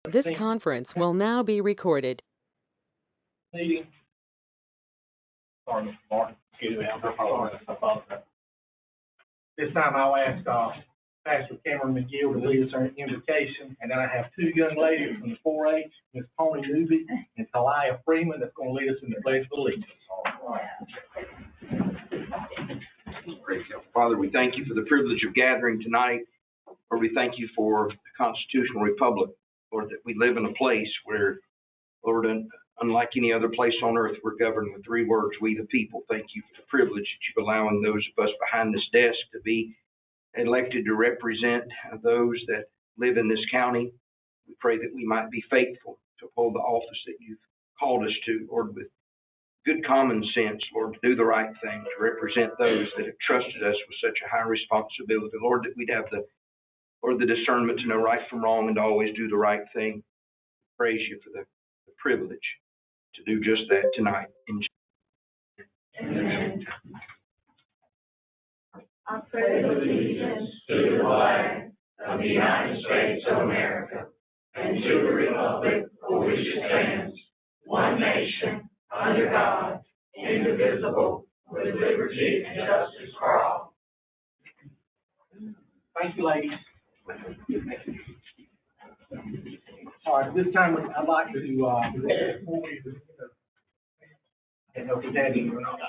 This conference will now be recorded. Meeting. Sorry, Mr. Martin. Excuse me, I apologize. This time I'll ask Pastor Cameron McGill to lead us our invocation, and then I have two young ladies from the 4-H, Ms. Tony Newby and Talia Freeman, that's going to lead us in the Pledge of Allegiance. Father, we thank you for the privilege of gathering tonight. Lord, we thank you for the constitutional republic, Lord, that we live in a place where, Lord, unlike any other place on earth, we're governed with three words: we the people. Thank you for the privilege that you're allowing those of us behind this desk to be elected to represent those that live in this county. We pray that we might be faithful to uphold the office that you've called us to, Lord, with good common sense, Lord, to do the right thing, to represent those that have trusted us with such a high responsibility. Lord, that we'd have the discernment to know right from wrong and to always do the right thing. Praise you for the privilege to do just that tonight. Amen. I pledge allegiance to the flag of the United States of America and to the republic for which it stands, one nation, under God, indivisible, with liberty and justice for all. Thank you, ladies. All right, this time I'd like to and no daddy or not.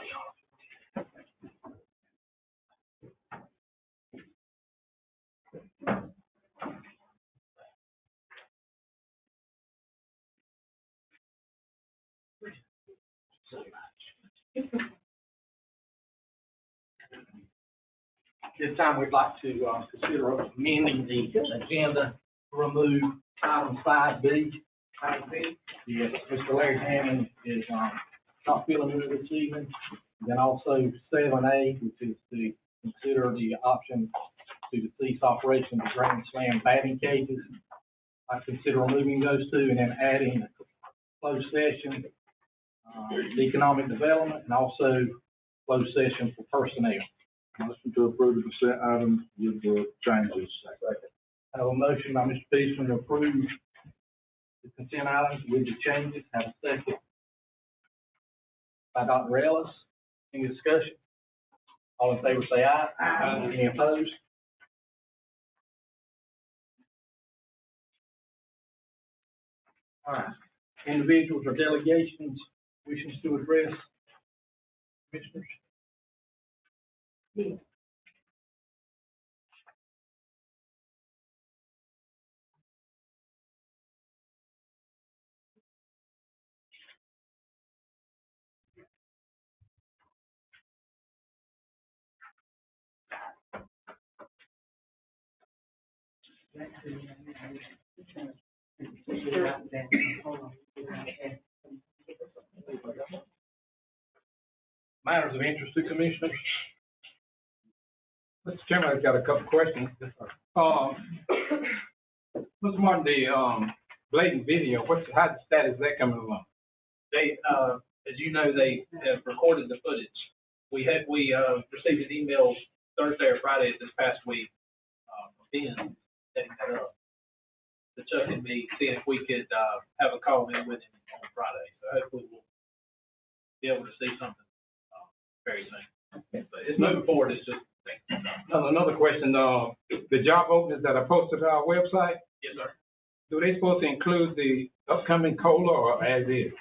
This time we'd like to consider amending the agenda to remove item 5B. Yes, Mr. Larry Hammond is not feeling good this evening. Then also 7A, which is to consider the option to cease operation of Grand Slam batting cages. I consider removing those two and then adding a closed session, economic development, and also closed session for personnel. Motion to approve the consent items with the changes. I have a motion by Mr. Peaceman to approve the consent items with the changes. Have a second by Dr. Ellis. Any discussion? All in favor say aye. Aye. Any opposed? All right. Individuals or delegations wishing to address commissioners? Yeah. Matters of interest to commissioners. Mr. Chairman, I've got a couple questions. Mr. Martin, the Bladen video, how the status is that coming along? They, as you know, they have recorded the footage. We received an email Thursday or Friday this past week, Ben setting that up to Chuck and me, seeing if we could have a call in with him on Friday. So hopefully we'll be able to see something very soon. But it's moving forward. It's just Another question, the job openings that are posted on our website, yes, sir. do they supposed to include the upcoming COLA or as is?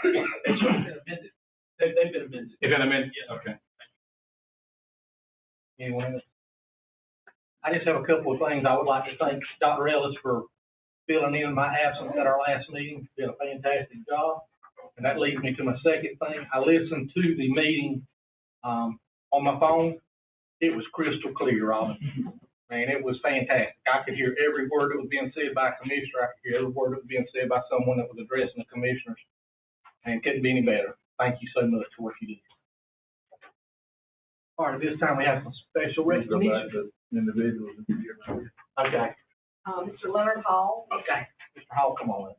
They've been amended. They've been amended. They've been amended? Yes. Okay. Anyone else? I just have a couple of things. I would like to thank Dr. Ellis for filling in my absence at our last meeting. Did a fantastic job. And that leads me to my second thing. I listened to the meeting on my phone. It was crystal clear, Robin. Man, it was fantastic. I could hear every word that was being said by a commissioner. I could hear every word that was being said by someone that was addressing the commissioners. And it couldn't be any better. Thank you so much for what you did. All right, this time we have some special recognition. Individuals. Okay. Mr. Leonard Hall. Okay. Mr. Hall, come on.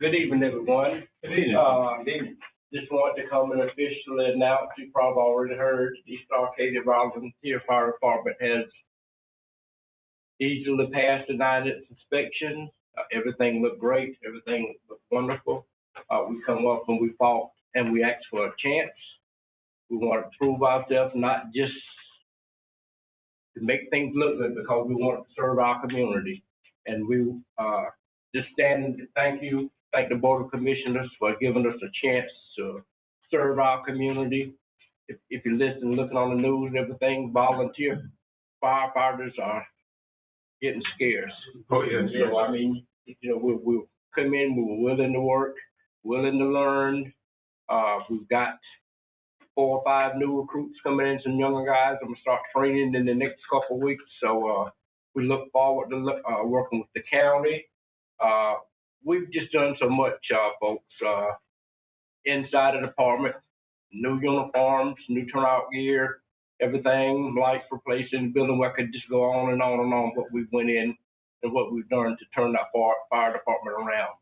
Good evening, everyone. Good evening. Just want to come and officially announce, you probably already heard, the East Arcadia Volunteer Fire Department has easily passed the night inspection. Everything looked great. Everything looked wonderful. We come up and we fought and we asked for a chance. We want to prove ourselves, not just to make things look good, because we want to serve our community. And we just stand and thank the Board of Commissioners for giving us a chance to serve our community. If you listen, looking on the news and everything, volunteer firefighters are getting scarce. Oh, yes. So, I mean, we'll come in, we're willing to work, willing to learn. We've got 4 or 5 new recruits coming in, some younger guys. I'm gonna start training in the next couple of weeks. So, we look forward to working with the county. We've just done so much, folks, inside the department, new uniforms, new turnout gear, everything, lights replaced in the building. I could just go on and on what we went in and what we've done to turn that fire department around.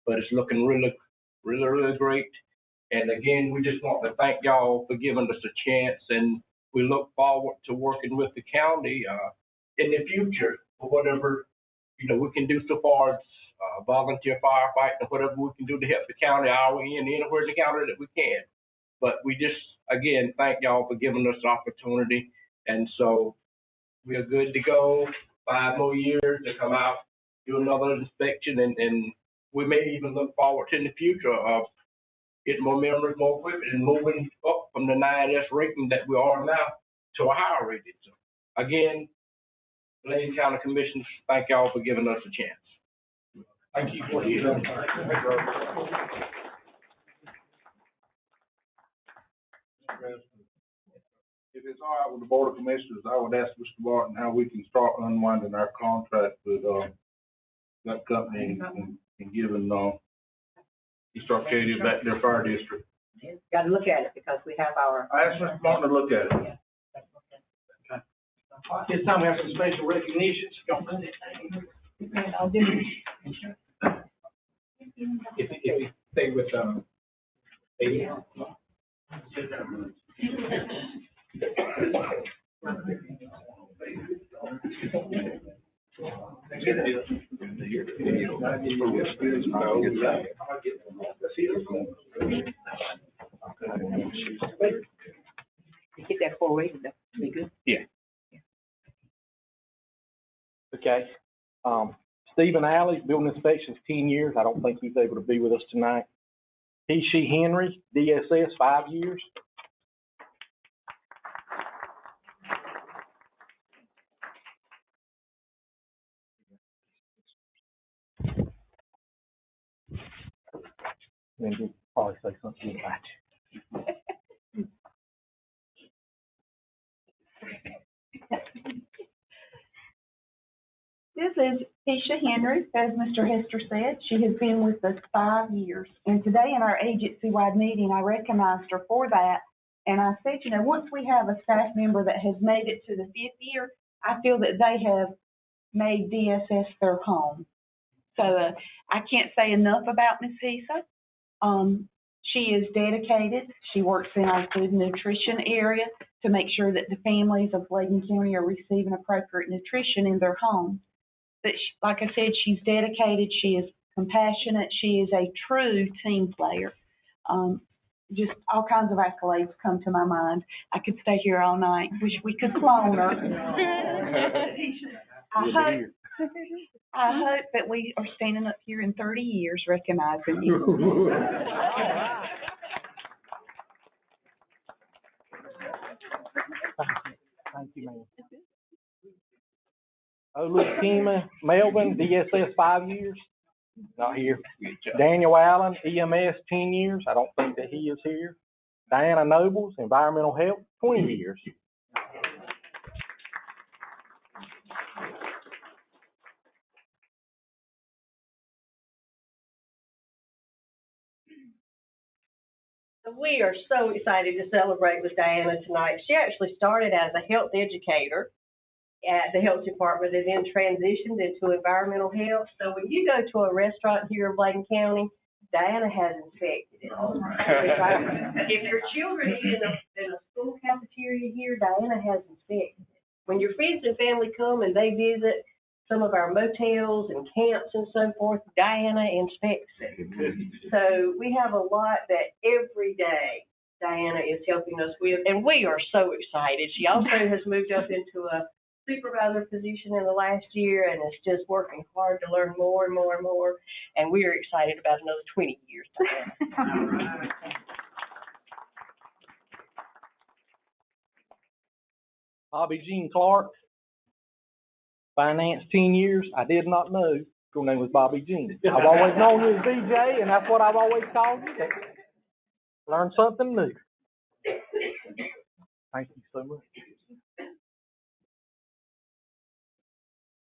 But it's looking really, really, really great. And again, we just want to thank y'all for giving us a chance, and we look forward to working with the county in the future for whatever we can do so far as volunteer firefighting, whatever we can do to help the county our end, anywhere in the county that we can. But we just, again, thank y'all for giving us the opportunity. And so we are good to go 5 more years to come out, do another inspection, and we may even look forward to in the future of getting more members, more equipment, and moving up from the 9S rating that we are now to a higher rating. So again, Bladen County Commissioners, thank y'all for giving us a chance. Thank you for your time. If it's all right with the Board of Commissioners, I would ask Mr. Martin how we can start unwinding our contract with that company and giving East Arcadia back their fire district. Got to look at it because we have our. I asked Mr. Martin to look at it. This time we have some special recognitions. I'll do it. If you stay with, Lady. Get that 4 rated, that'd be good. Yeah. Okay. Stephen Alley, building inspections, 10 years. I don't think he's able to be with us tonight. He, she, Henry, DSS, 5 years. And he'll probably say something about you. This is Keisha Henry, as Mr. Hester said. She has been with us 5 years. And today in our agency-wide meeting, I recognized her for that. And I said, once we have a staff member that has made it to the 5th year, I feel that they have made DSS their home. So I can't say enough about Ms. Hesa. She is dedicated. She works in our food and nutrition area to make sure that the families of Bladen County are receiving appropriate nutrition in their homes. But like I said, she's dedicated. She is compassionate. She is a true team player. Just all kinds of accolades come to my mind. I could stay here all night. Wish we could clone her. I hope that we are standing up here in 30 years recognizing you. Thank you, ma'am. Olutima Melvin, DSS, 5 years. Not here. Daniel Allen, EMS, 10 years. I don't think that he is here. Diana Nobles, Environmental Health, 20 years. We are so excited to celebrate with Diana tonight. She actually started as a health educator at the health department and then transitioned into environmental health. So when you go to a restaurant here in Bladen County, Diana has inspected it. If your children eat in a school cafeteria here, Diana has inspected it. When your friends and family come and they visit, some of our motels and camps and so forth. Diana inspects it. So we have a lot that every day Diana is helping us with, and we are so excited. She also has moved up into a supervisor position in the last year and is just working hard to learn more and more and more. And we are excited about another 20 years, Diana. Bobby Jean Clark, finance 10 years. I did not know her name was Bobby Jean. I've always known you as BJ, and that's what I've always called you. Learn something new. Thank you so much.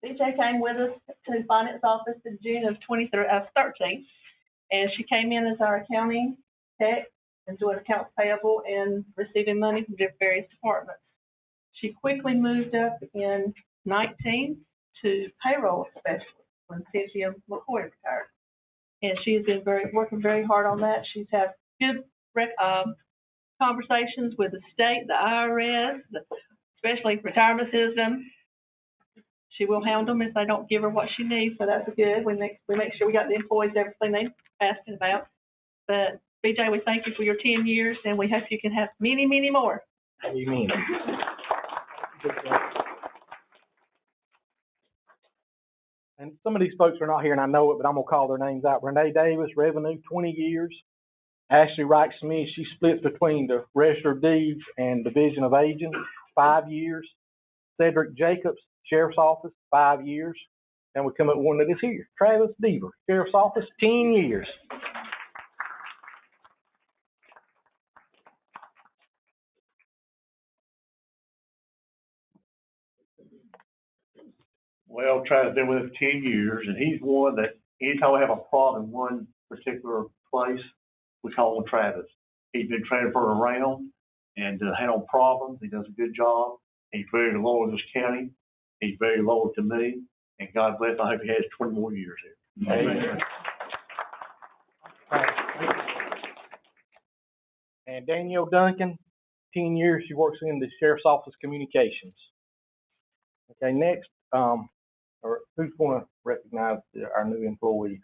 BJ came with us to the finance office in June of 13, and she came in as our accounting tech and doing accounts payable and receiving money from various departments. She quickly moved up in 19 to payroll specialist when Cynthia McCoy retired. And she has been working very hard on that. She's had good conversations with the state, the IRS, especially retirement system. She will hound them if they don't give her what she needs, so that's good. We make sure we got the employees everything they asking about. But BJ, we thank you for your 10 years, and we hope you can have many, many more. Amen. And some of these folks are not here, and I know it, but I'm going to call their names out. Renee Davis, Revenue, 20 years. Ashley writes to me, she splits between the Register of Deeds and Division of Agents, 5 years. Cedric Jacobs, Sheriff's Office, 5 years. And we come up with one that is here, Travis Deaver, Sheriff's Office, 10 years. Well, Travis been with us 10 years, and he's one that anytime we have a problem in one particular place, we call on Travis. He's been transferred around and handled problems. He does a good job. He's very loyal to this county. He's very loyal to me. And God bless, I hope he has 20 more years here. Amen. And Danielle Duncan, 10 years. She works in the Sheriff's Office Communications. Okay, next, or who's going to recognize our new employees?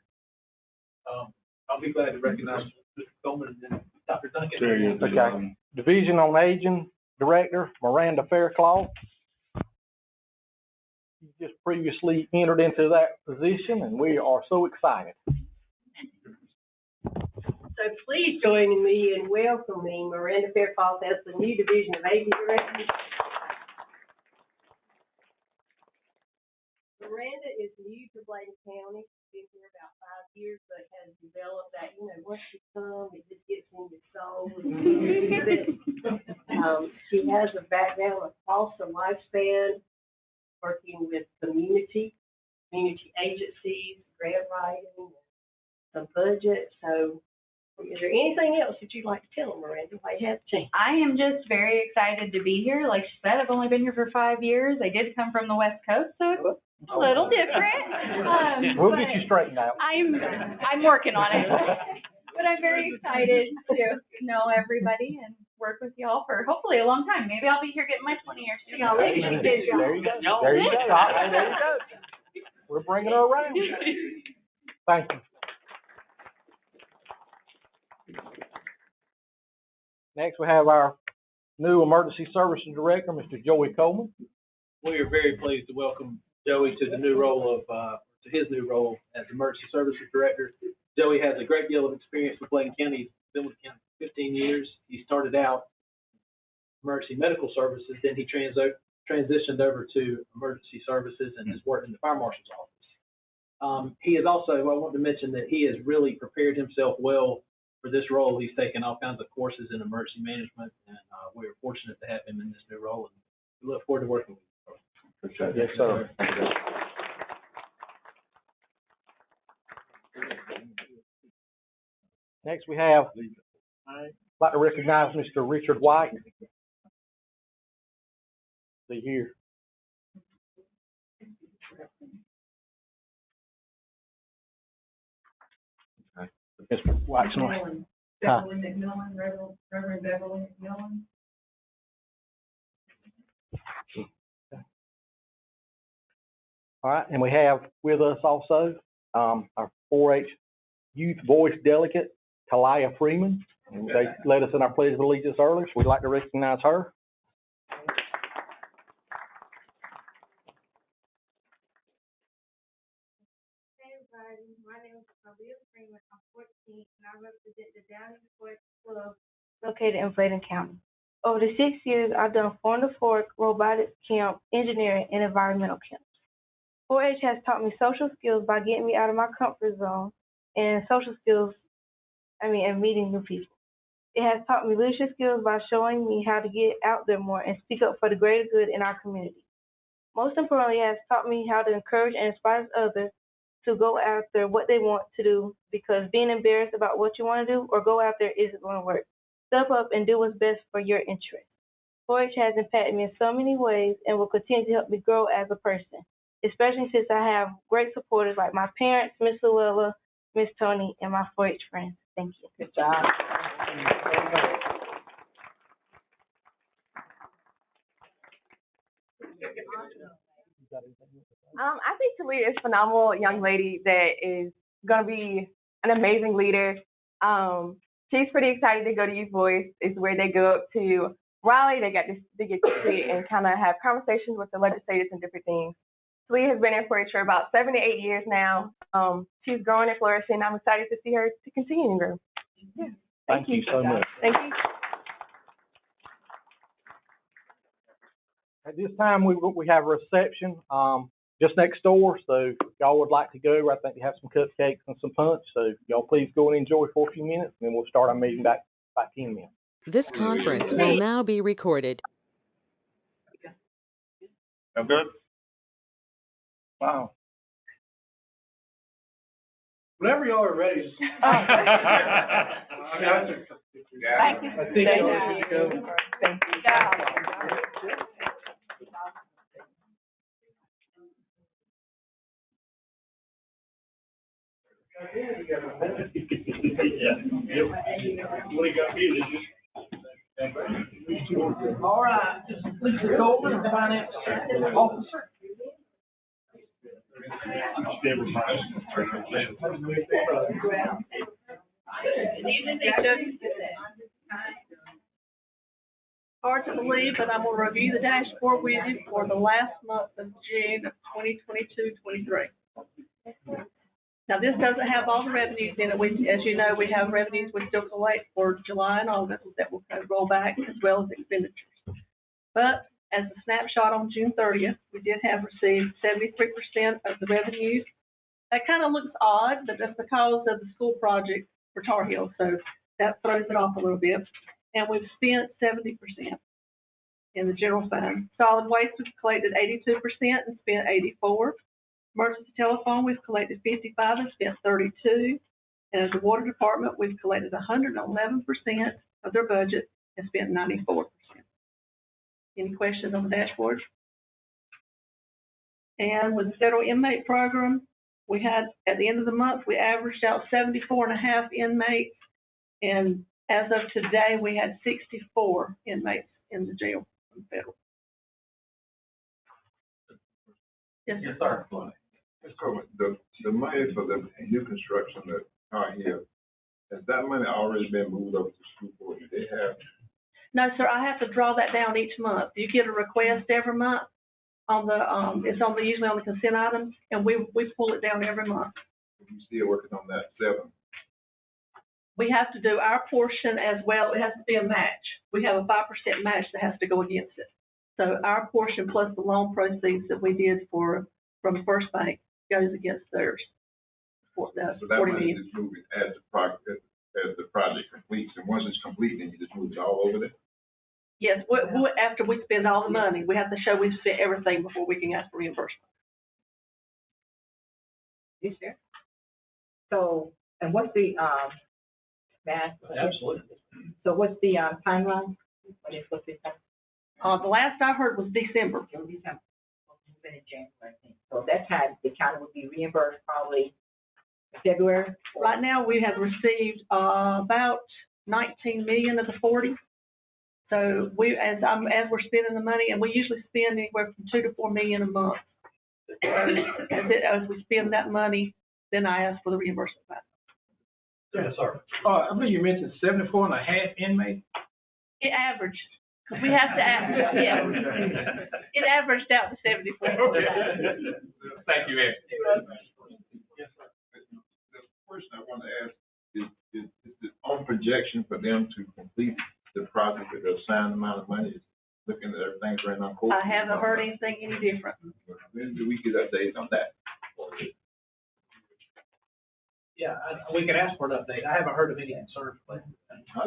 I'll be glad to recognize Mr. Coleman and then Dr. Duncan. Okay. Division on Aging Director, Miranda Fairclough. She just previously entered into that position, and we are so excited. So please join me in welcoming Miranda Fairclough as the new Division of Aging Director. Miranda is new to Bladen County. She's been here about 5 years, but has developed that, once you come, it just gets in your soul. She has a background across the lifespan, working with community agencies, grant writing, some budget. So is there anything else that you'd like to tell them, Miranda, while you have the chance? I am just very excited to be here. Like she said, I've only been here for 5 years. I did come from the West Coast, so it's a little different. We'll get you straightened out. I'm working on it. But I'm very excited to know everybody and work with y'all for hopefully a long time. Maybe I'll be here getting my 20 years too. There you go. There you go. We're bringing her around. Thank you. Next, we have our new Emergency Services Director, Mr. Joey Coleman. We are very pleased to welcome Joey to the new role to his new role as Emergency Services Director. Joey has a great deal of experience with Bladen County. He's been with the county for 15 years. He started out emergency medical services, then he transitioned over to emergency services and has worked in the fire marshal's office. He is also, I want to mention that he has really prepared himself well for this role. He's taken all kinds of courses in emergency management, and we're fortunate to have him in this new role, and we look forward to working with him. Yes, sir. Next, we have, I'd like to recognize Mr. Richard White. See here. Okay. Mr. White's noise. Beverly McMillan, Reverend Beverly McMillan. All right, and we have with us also, our 4-H Youth Voice Delegate, Talia Freeman. And they led us in our Pledge of Allegiance earlier, so we'd like to recognize her. Hey everybody, my name is Talia Freeman. I'm 14 and I represent the Downey Sports Club located in Bladen County. Over the 6 years, I've done Farm to Fork, robotics camp, engineering, and environmental camps. 4-H has taught me social skills by getting me out of my comfort zone and social skills, and meeting new people. It has taught me leadership skills by showing me how to get out there more and speak up for the greater good in our community. Most importantly, it has taught me how to encourage and inspire others to go after what they want to do, because being embarrassed about what you want to do or go out there isn't going to work. Step up and do what's best for your interest. 4-H has impacted me in so many ways and will continue to help me grow as a person, especially since I have great supporters like my parents, Miss Luella, Miss Tony, and my 4-H friends. Thank you. Good job. I think Talia is a phenomenal young lady that is going to be an amazing leader. She's pretty excited to go to Youth Voice. It's where they go up to Raleigh. They get to sit and kind of have conversations with the legislators and different things. Talia has been in for about 7 to 8 years now. She's growing and flourishing. I'm excited to see her to continue to grow. Yeah. Thank you so much. Thank you. At this time, we have a reception just next door, so if y'all would like to go, I think they have some cupcakes and some punch, so y'all please go and enjoy for a few minutes, and then we'll start our meeting back by 10 minutes. This conference will now be recorded. I'm good? Wow. Whenever y'all are ready. Thank you. I think y'all should go. Thank you. All right, Lisa Golden, Finance Officer. Hard to believe, but I'm going to review the dashboard with you for the last month of June of 2022-23. Now, this doesn't have all the revenues in it. As you know, we have revenues we still collect for July and August that will kind of roll back, as well as expenditures. But as a snapshot on June 30th, we did have received 73% of the revenues. That kind of looks odd, but that's because of the school project for Tar Heel, so that throws it off a little bit. And we've spent 70% in the general fund. Solid waste, we've collected 82% and spent 84%. Emergency telephone, we've collected 55 and spent 32. And as the water department, we've collected 111% of their budget and spent 94%. Any questions on the dashboard? And with the federal inmate program, we had, at the end of the month, we averaged out 74.5 inmates. And as of today, we had 64 inmates in the jail from federal. Yes, sir. The money for the new construction at Tar Heel, has that money already been moved over to school board? Do they have? No, sir, I have to draw that down each month. You get a request every month on the, it's on the, usually on the consent items, and we pull it down every month. You still working on that 7? We have to do our portion as well. It has to be a match. We have a 5% match that has to go against it. So our portion plus the loan proceeds that we did from First Bank goes against theirs. So that money is moving as the project completes, and once it's complete, then you just move it all over there? Yes, after we spend all the money, we have to show we've spent everything before we can ask for reimbursement. Yes, sir. So, and what's the, Matt? Absolutely. So what's the, timeline? The last I heard was December. December. In January, I think. So that time, the county would be reimbursed probably February? Right now, we have received about 19 million of the 40. So as we're spending the money, and we usually spend anywhere from 2 to 4 million a month As we spend that money, then I ask for the reimbursement back. Yes, sir. I believe you mentioned 74.5 inmates? It averaged, because we have to average, yeah. It averaged out to 74. Thank you, Ed. Yes, sir. The question I want to ask is the on projection for them to complete the project with the assigned amount of money, looking at everything right now? I haven't heard anything any different. When do we get updates on that? Yeah, we can ask for an update. I haven't heard of any concerns. I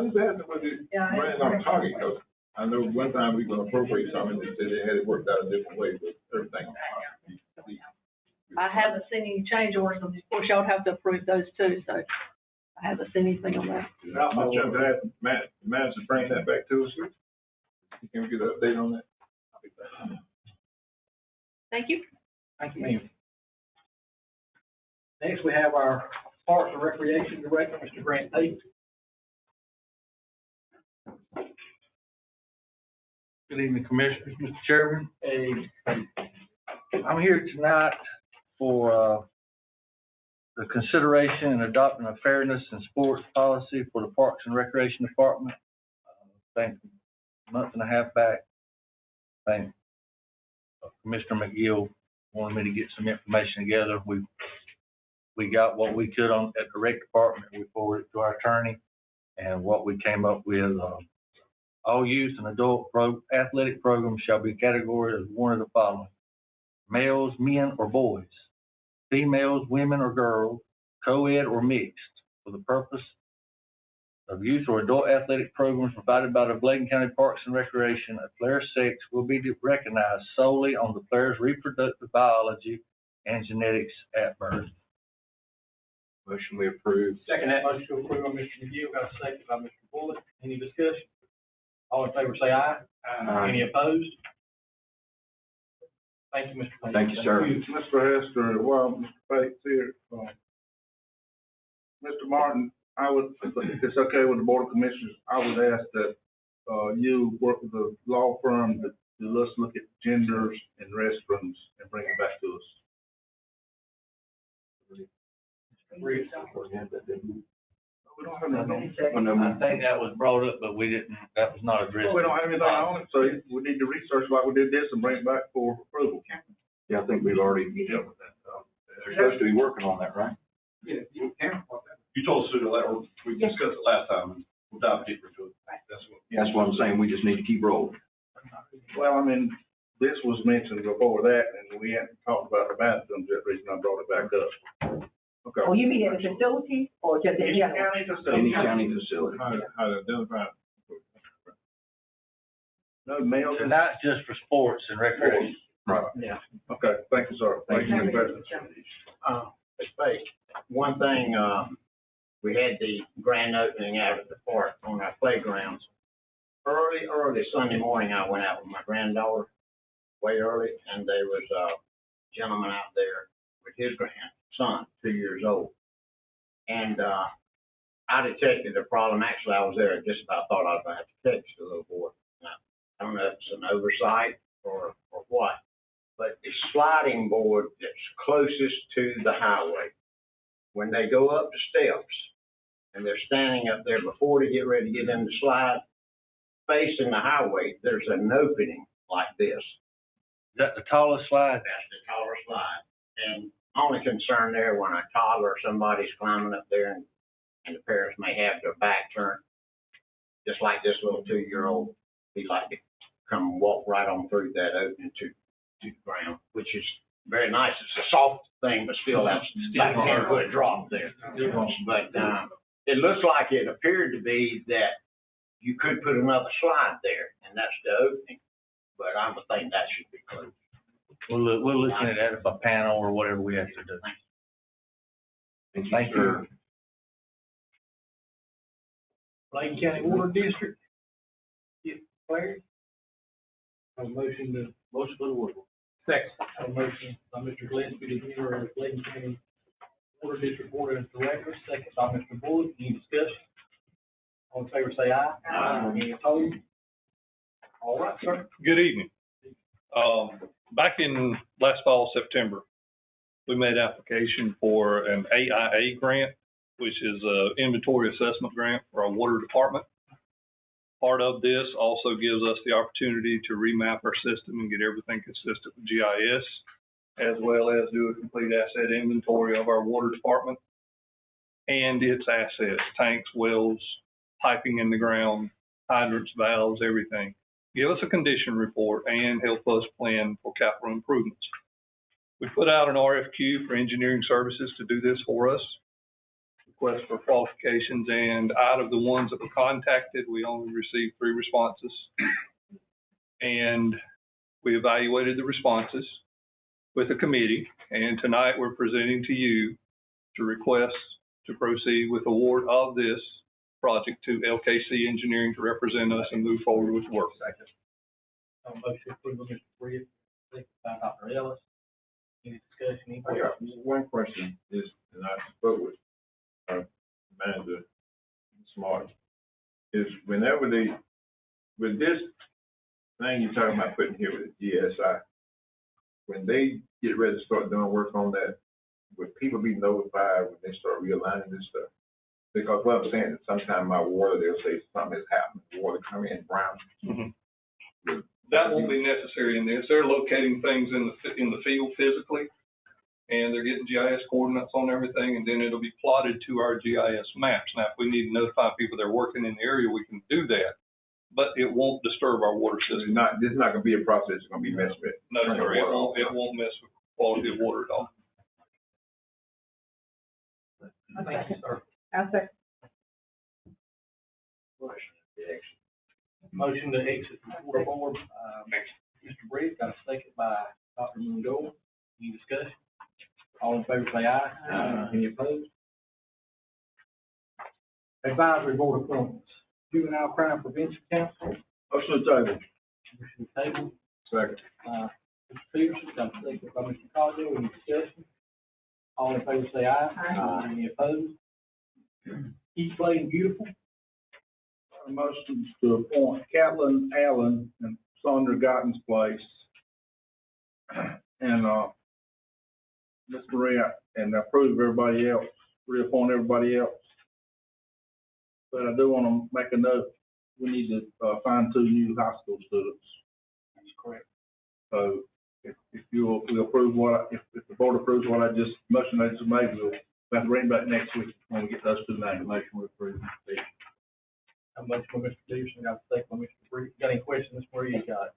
just asked whether it's running on target, because I know one time we were gonna appropriate something, they said they had it worked out a different way, but everything. I haven't seen any change orders, of course, y'all have to approve those too, so I haven't seen anything on that. I'm trying to ask Matt to bring that back to us. Can we get an update on that? Thank you. Thank you, ma'am. Next, we have our Parks and Recreation Director, Mr. Grant Tate. Good evening, Commissioners, Mr. Chairman. I'm here tonight for the consideration and adopting a fairness and sports policy for the Parks and Recreation Department. I think a month and a half back, I think Commissioner McGill wanted me to get some information together. We got what we could on at the rec department. We forwarded it to our attorney, and what we came up with, all youth and adult athletic programs shall be categorized as one of the following: males, men, or boys, females, women, or girls, co-ed or mixed, for the purpose of youth or adult athletic programs provided by the Bladen County Parks and Recreation. A player's sex will be recognized solely on the player's reproductive biology and genetics at birth. Motion we approve. Second that motion to approve by Mr. McGill, got a second by Mr. Bullock. Any discussion? All in favor say aye. Aye. Any opposed? Thank you, Mr. Tate. Thank you, sir. Mr. Hester, well, Mr. Bates here, Mr. Martin, if it's okay with the Board of Commissioners, I would ask that, you work with the law firm to let's look at genders and restrooms and bring it back to us. We don't have nothing. I think that was brought up, but that was not addressed. We don't have anything on it, so we need to research like we did this and bring it back for approval. Yeah, I think we've already dealt with that. They're supposed to be working on that, right? Yeah, you can. You told us to do that, or we discussed it last time, and we'll dive deeper into it. That's what I'm saying. We just need to keep rolling. Well, I mean, this was mentioned before that, and we hadn't talked about the bathrooms, that reason I brought it back up. Okay. Oh, you mean at the facility or just in general? Any county facility. How to identify. No males. And that's just for sports and recreation. Right. Yeah. Okay, thank you, sir. Thank you. Mr. Bates, one thing, we had the grand opening out at the park on our playgrounds. Early Sunday morning, I went out with my granddaughter, way early, and there was a gentleman out there with his grandson, 2 years old. And, I detected a problem. Actually, I was there, I just about thought I was gonna have to text the little boy. Now, I don't know if it's an oversight or what, but the sliding board that's closest to the highway, when they go up the steps and they're standing up there before they get ready to get in the slide, facing the highway, there's an opening like this. Is that the tallest slide? That's the tallest slide. And only concern there when a toddler or somebody's climbing up there and the parents may have their back turned, just like this little 2-year-old, he'd like to come walk right on through that opening to the ground, which is very nice. It's a soft thing, but still that's like a 10-foot drop there. But it looks like it appeared to be that you could put another slide there, and that's the opening. But I would think that should be closed. We're looking at that if a panel or whatever we have to do. Thank you. Bladen County Water District. Claire? A motion for the water. Second. A motion by Mr. Gillespie to enter the Bladen County Water District Board of Directors, second by Mr. Bullock. Any discussion? All in favor say aye. Aye. Any opposed? All right, sir. Good evening. back in last fall, September, we made application for an AIA grant, which is a inventory assessment grant for our water department. Part of this also gives us the opportunity to remap our system and get everything consistent with GIS, as well as do a complete asset inventory of our water department and its assets, tanks, wells, piping in the ground, hydrants, valves, everything. Give us a condition report and help us plan for capital improvements. We put out an RFQ for engineering services to do this for us, request for qualifications, and out of the ones that were contacted, we only received 3 responses. And we evaluated the responses with a committee, and tonight we're presenting to you to request to proceed with award of this project to LKC Engineering to represent us and move forward with work. Motion approved by Mr. Bridges, second by Dr. Ellis. Any discussion? Any I got one question is, and I spoke with manager Smart, is whenever with this thing you're talking about putting here with the GSI, when they get ready to start doing work on that, would people be notified when they start realigning this stuff? Because what I'm saying is sometimes my water, they'll say something has happened, water come in brown. Mm-hmm. That won't be necessary in this. They're locating things in the field physically, and they're getting GIS coordinates on everything, and then it'll be plotted to our GIS maps. Now, if we need to notify people that are working in the area, we can do that, but it won't disturb our water system. This is not going to be a process that's going to be messed with. No, sir, it won't mess with quality of water at all. Thank you, sir. I'll second. Motion to exit the water board, Mr. Bridges, got a second by Dr. Moon. Any discussion? All in favor say aye. Aye. Any opposed? Advisory board appointments, Juvenile Crime Prevention Council. Motion to table. Motion to table. Second. Mr. Peterson, got a second by Mr. Cogdill. Any discussion? All in favor say aye. Aye. Any opposed? Keep Bladen Beautiful. Motion to appoint Catlin Allen and Sandra Gotton's place. And, Ms. Maria, and approve everybody else, reappoint everybody else. But I do want to make a note, we need to, find 2 new high school students. That's correct. So if we approve if the board approves what I just motion I just made, we'll have to bring it back next week when we get those 2 names. Motion we approve. A motion by Mr. Peterson, got a second by Mr. Bridges. Got any questions, Maria? You got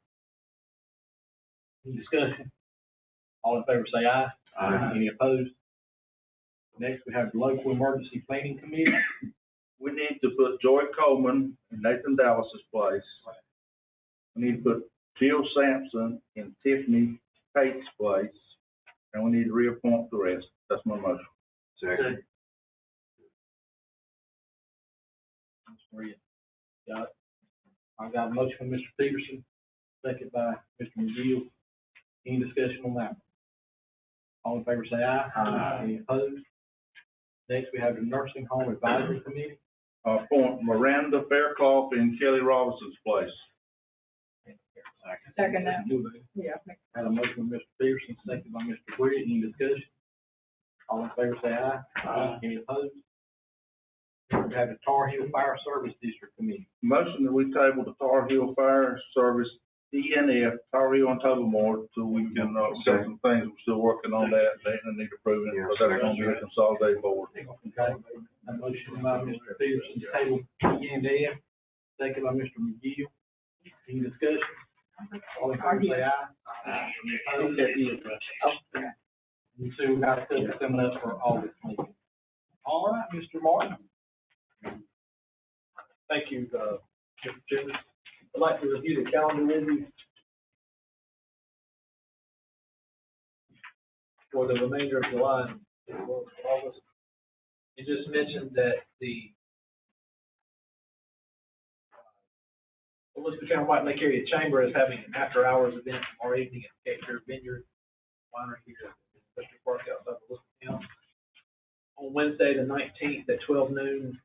any discussion? All in favor say aye. Aye. Any opposed? Next, we have the Local Emergency Planning Committee. We need to put Joy Coleman in Nathan Dallas's place. We need to put Jill Sampson in Tiffany Tate's place, and we need to reappoint the rest. That's my motion. Second. Maria, got it. I got a motion from Mr. Peterson, second by Mr. McGill. Any discussion on that? All in favor say aye. Aye. Any opposed? Next, we have the Nursing Home Advisory Committee. Appoint Miranda Fairclough in Kelly Robinson's place. Second that. Yeah. Had a motion from Mr. Peterson, second by Mr. Bridges. Any discussion? All in favor say aye. Aye. Any opposed? We have the Tar Heel Fire Service District Committee. Motion that we table the Tar Heel Fire Service, ENF, Tar Heel and Tobermore, so we can, got some things, we're still working on that, they need approving it, because that's going to be a consolidated board. Okay. A motion by Mr. Peterson, to table ENF, second by Mr. McGill. Any discussion? All in favor say aye. Any opposed? You see, we got a couple coming up for August meeting. All right, Mr. Martin. Thank you, Mr. Chairman. I'd like to review the calendar with you for the remainder of July and August. You just mentioned that the Elizabeth County White Lake Area Chamber is having an after-hours event tomorrow evening at Catcher Vineyard Winery here at Special Park outside of Elizabeth County. On Wednesday, the 19th at 12 noon,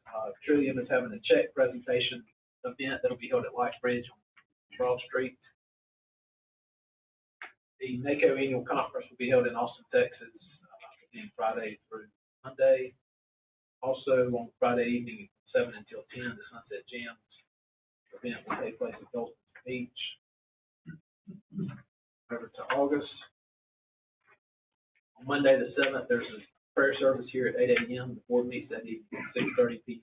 Trillium is having a check presentation event that'll be held at Light Bridge on Broad Street. The NACO annual conference will be held in Austin, Texas, beginning Friday through Monday. Also, on Friday evening, 7 until 10, the Sunset Jams event will take place at Golden Beach. Over to August. On Monday, the 7th, there's a prayer service here at 8 a.m. The board meets that evening at 6:30 p.m.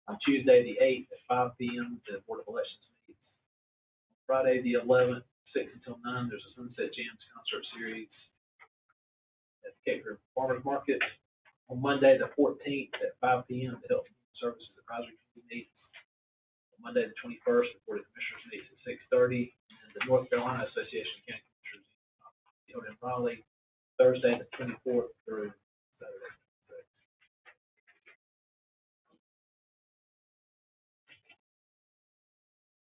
On Tuesday, the 8th, at 5 p.m., the Board of Elections meets. Friday, the 11th, 6 until 9, there's a Sunset Jams concert series at the Cape River Farmers Market. On Monday, the 14th, at 5 p.m., the Health and Human Services Advisory Committee meets. On Monday, the 21st, the Board of Commissioners meets at 6:30, and the North Carolina Association of County Commissioners held in Raleigh, Thursday, the 24th through Saturday.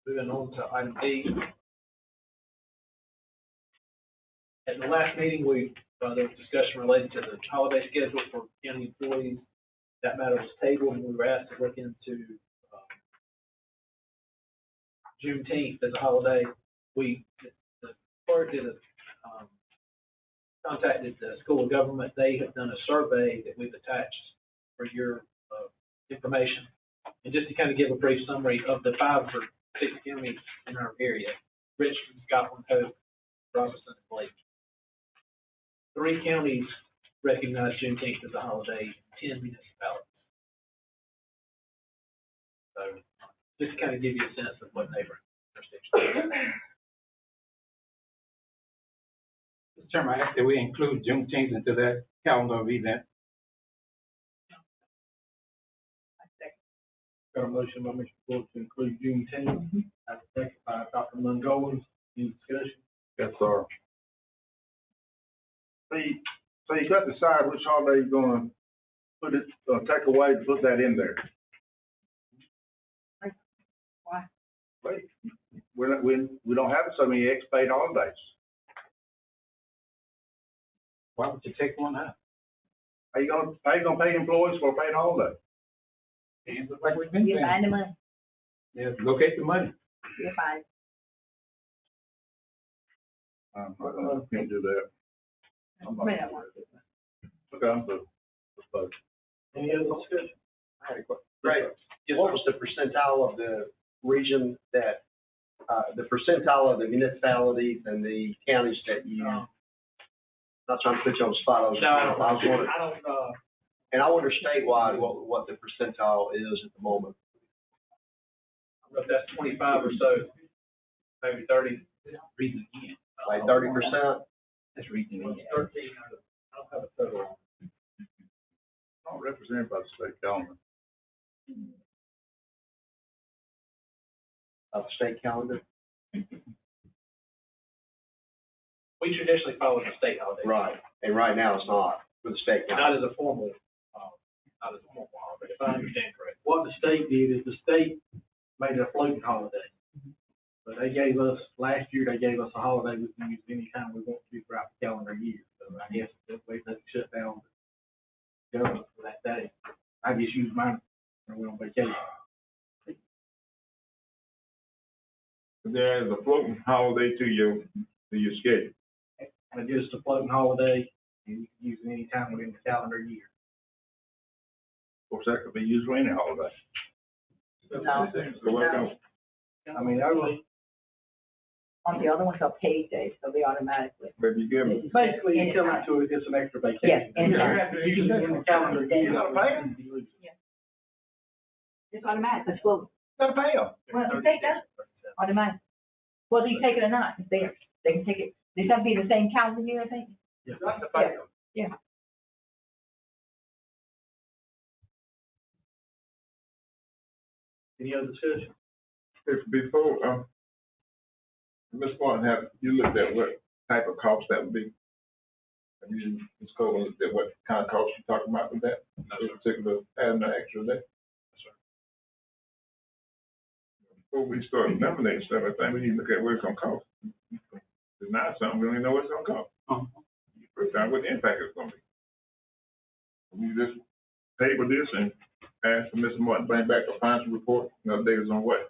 Moving on to item B. At the last meeting, there was discussion related to the holiday schedule for county employees. That matter was tabled, and we were asked to look into Juneteenth as a holiday. The clerk contacted the School of Government. They have done a survey that we've attached for your information. And just to kind of give a brief summary of the 5 or 6 counties in our area: Richmond, Scotland, Hope, Robinson, and Bladen. 3 counties recognize Juneteenth as a holiday, 10 municipalities. So just to kind of give you a sense of what neighboring jurisdictions. Mr. Chairman, I ask that we include Juneteenth into that calendar of events. Got a motion by Mr. Brooks to include Juneteenth. I second by Dr. Mungolens. Any discussion? Yes, sir. So you got to decide which holiday you're gonna put it, take away to put that in there. Why? Wait, we don't have so many ex-paid holidays. Why would you take one out? How you gonna pay employees for a paid holiday? Like we've been You saying. find the money. Yeah, locate the money. You find. I'm not gonna, can't do that. I'm not gonna do that. Okay, I'm good. Let's vote. Any other discussion? Right. What was the percentile of the region that, the percentile of the municipalities and the counties that you, not trying to put you on the spot, I was wondering. I don't, And I wonder statewide what the percentile is at the moment. I don't know if that's 25 or so, maybe 30. Reason again. Like 30%? That's reason again. 13. I don't have a total. Not represented by the state calendar. Of the state calendar? We traditionally follow the state holiday. Right. And right now it's not with the state calendar. Not as a formal holiday, if I understand correctly. What the state did is the state made it a floating holiday. But they gave us, last year, they gave us a holiday we can use anytime we want to throughout the calendar year. So I guess that way they shut down the government for that day. I just use mine when we're on vacation. There is a floating holiday to your schedule. And just a floating holiday, and you can use it anytime within the calendar year. Of course, that could be used for any holiday. No. I mean, I was. On the other ones are paid days, so they automatically. But you give them. Basically, you come into it, it's an extra vacation. Yes, You anytime. have to use it in the calendar year. You gotta pay them. It's automatic, it's well, You gotta pay them. the state does, automatic. Whether you take it or not, it's theirs. They can take it, they have to be the same calendar year, I think. You have to pay them. Yeah. Any other discussion? Before, Ms. Martin, have you looked at what type of cost that would be? Have you, Ms. Cole, looked at what kind of cost you're talking about with that? In particular, adding an extra day? Before we start eliminating stuff, I think we need to look at what it's gonna cost. It's not something, we don't even know what it's gonna cost. First time, what the impact is gonna be. We just table this and ask for Mr. Martin to bring back a financial report and update us on what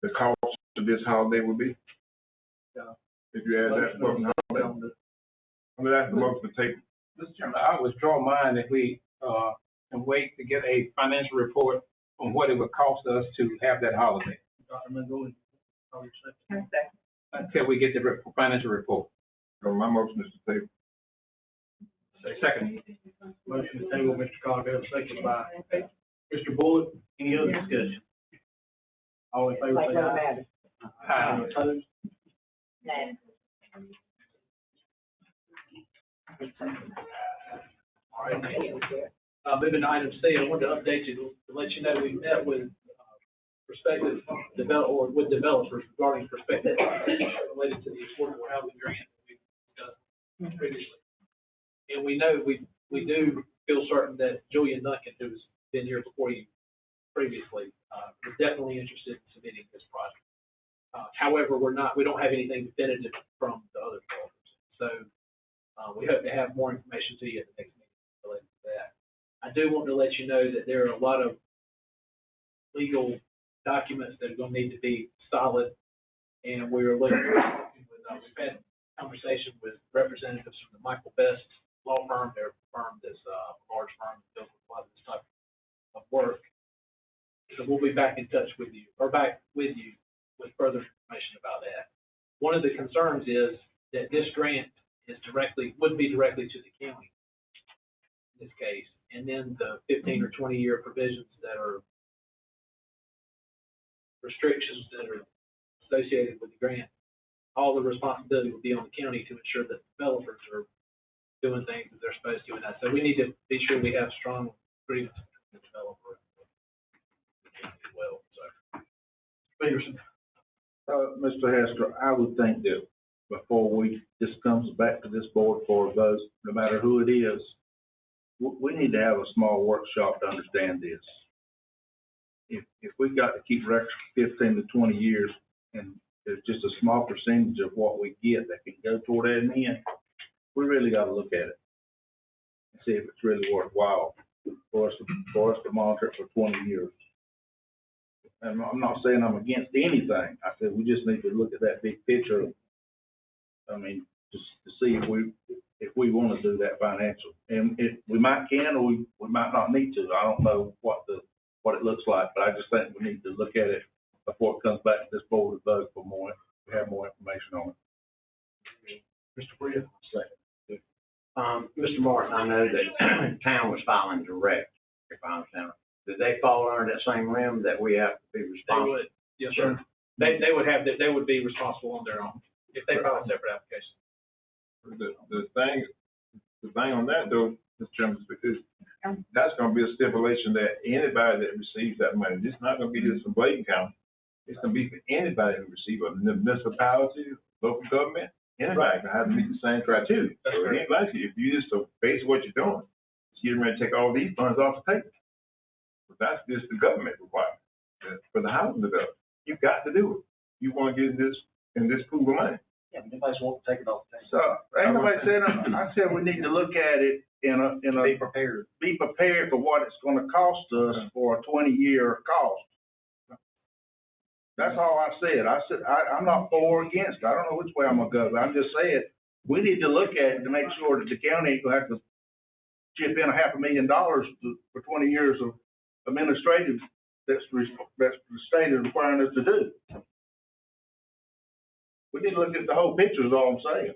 the cost of this holiday will be. If you add that motion, I'm gonna ask the motion to take. Mr. Chairman, I withdraw mine if we, can wait to get a financial report on what it would cost us to have that holiday. Dr. Mengele, call your second. Until we get the financial report. So my motion is to take. Second. Motion to table, Mr. Coghill, second by Mr. Bullock. Any other discussion? All in favor, Like say what aye. matters. Aye. Opposed? All right, thank you. Moving to item C, I wanted to update you, to let you know, we met with prospective developers regarding prospective related to the affordable housing grant that we discussed previously. And we know, we do feel certain that Julian Duncan, who's been here before you previously, is definitely interested in submitting this project. However, we don't have anything definitive from the other developers. So, we hope to have more information to you at the next meeting related to that. I do want to let you know that there are a lot of legal documents that are going to need to be solid, and we're looking with, we've had conversation with representatives from the Michael Best law firm. They're a firm that's a large firm that deals with a lot of this type of work. So we'll be back in touch with you, or back with you with further information about that. One of the concerns is that this grant would be directly to the county in this case, and then the 15 or 20 year provisions that are restrictions that are associated with the grant, all the responsibility will be on the county to ensure that developers are doing things that they're supposed to. And so we need to be sure we have strong agreements with the developer as well. So, Peterson. Mr. Hester, I would think that before this comes back to this board for a vote, no matter who it is, we need to have a small workshop to understand this. If we've got to keep records for 15 to 20 years, and there's just a small percentage of what we get that can go toward that end, we really got to look at it and see if it's really worthwhile for us to monitor it for 20 years. And I'm not saying I'm against anything. I said we just need to look at that big picture. I mean, just to see if we want to do that financial, and we might can, or we might not need to. I don't know what it looks like, but I just think we need to look at it before it comes back to this board to vote for more. We have more information on it. Mr. Bria. Mr. Martin, I know that town was filing direct, if I understand it. Did they fall under that same limb that we have to be responsible? They would, yes, sir. They would be responsible on their own if they file a separate application. The thing on that though, Mr. Chairman, is that's gonna be a stipulation that anybody that receives that money, it's not gonna be just from Bladen County. It's gonna be for anybody who receives it, the municipality, local government, anybody can have to meet the same criteria. So it ain't like if you just base what you're doing, you're ready to take all these funds off the table. But that's just the government requirement for the housing development. You've got to do it. You want to get in this pool of money. Yeah, but nobody's wanting to take it off the table. So ain't nobody saying. I said we need to look at it in a Be prepared. Be prepared for what it's going to cost us for a 20-year cost. That's all I said. I'm not for or against. I don't know which way I'm gonna go. But I'm just saying we need to look at it to make sure that the county ain't gonna have to chip in $500,000 for 20 years of administrative that's the state is requiring us to do. We need to look at the whole picture. Is all I'm saying.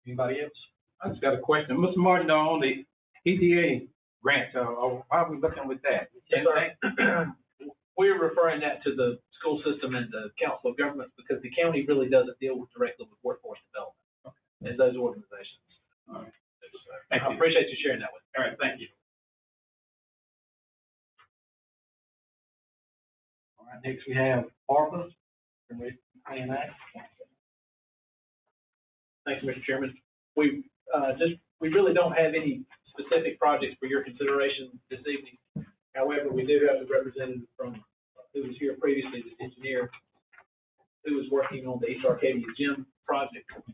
Anybody else? I just got a question. Mr. Martin, on the EDA grant, how are we looking with that? Yes, sir. We're referring that to the school system and the council of governments because the county really doesn't deal directly with workforce development as those organizations. All right. I appreciate you sharing that with me. All right, thank you. All right, next we have ARPA. Thanks, Mr. Chairman. We really don't have any specific projects for your consideration this evening. However, we do have a representative from who was here previously, this engineer, who was working on the East Arcadia Gym project. And I'm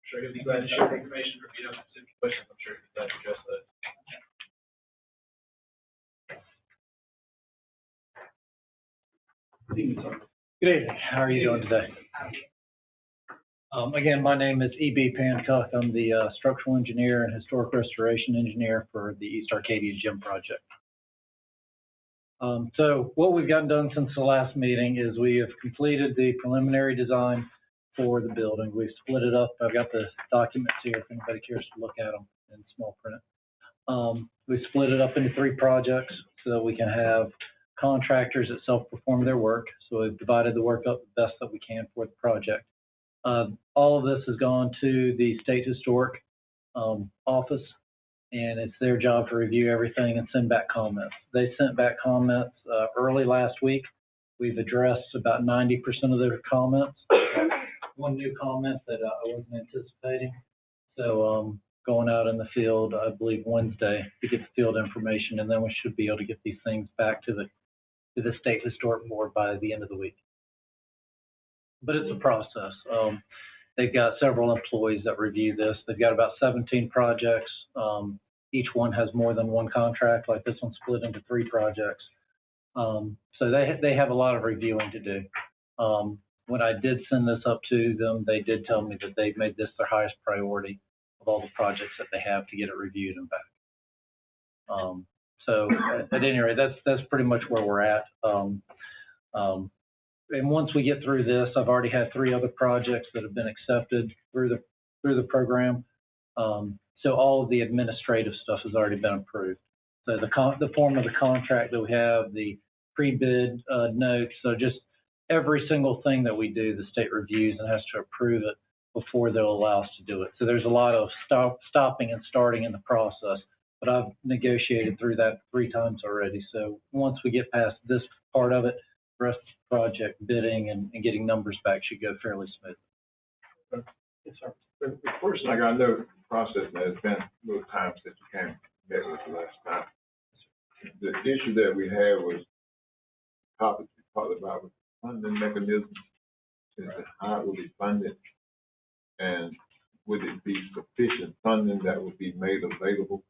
sure he'll be glad to share the information. If you don't have any questions, I'm sure he'll be glad to address those. Good evening. How are you doing today? Again, my name is E.B. Pancock. I'm the structural engineer and historic restoration engineer for the East Arcadia Gym project. So what we've gotten done since the last meeting is we have completed the preliminary design for the building. We've split it up. I've got the documents here if anybody cares to look at them in small print. We split it up into 3 projects so that we can have contractors that self-perform their work. So we've divided the work up the best that we can for the project. All of this has gone to the State Historic office, and it's their job to review everything and send back comments. They sent back comments early last week. We've addressed about 90% of their comments. One new comment that I wasn't anticipating. So going out in the field, I believe Wednesday, to get the field information, and then we should be able to get these things back to the State Historic Board by the end of the week. But it's a process. They've got several employees that review this. They've got about 17 projects. Each one has more than one contract, like this one's split into 3 projects. So they have a lot of reviewing to do. When I did send this up to them, they did tell me that they've made this their highest priority of all the projects that they have to get it reviewed and back. So at any rate, that's pretty much where we're at. And once we get through this, I've already had 3 other projects that have been accepted through the program. So all of the administrative stuff has already been approved. So the form of the contract that we have, the pre-bid notes, so just every single thing that we do, the state reviews and has to approve it before they'll allow us to do it. So there's a lot of stopping and starting in the process, but I've negotiated through that 3 times already. So once we get past this part of it, the rest of the project bidding and getting numbers back should go fairly smooth. Yes, sir. The first thing I know, the process has been a little time since you came met with the last time. The issue that we had was topics we talked about with funding mechanisms, and how it will be funded, and would it be sufficient funding that would be made available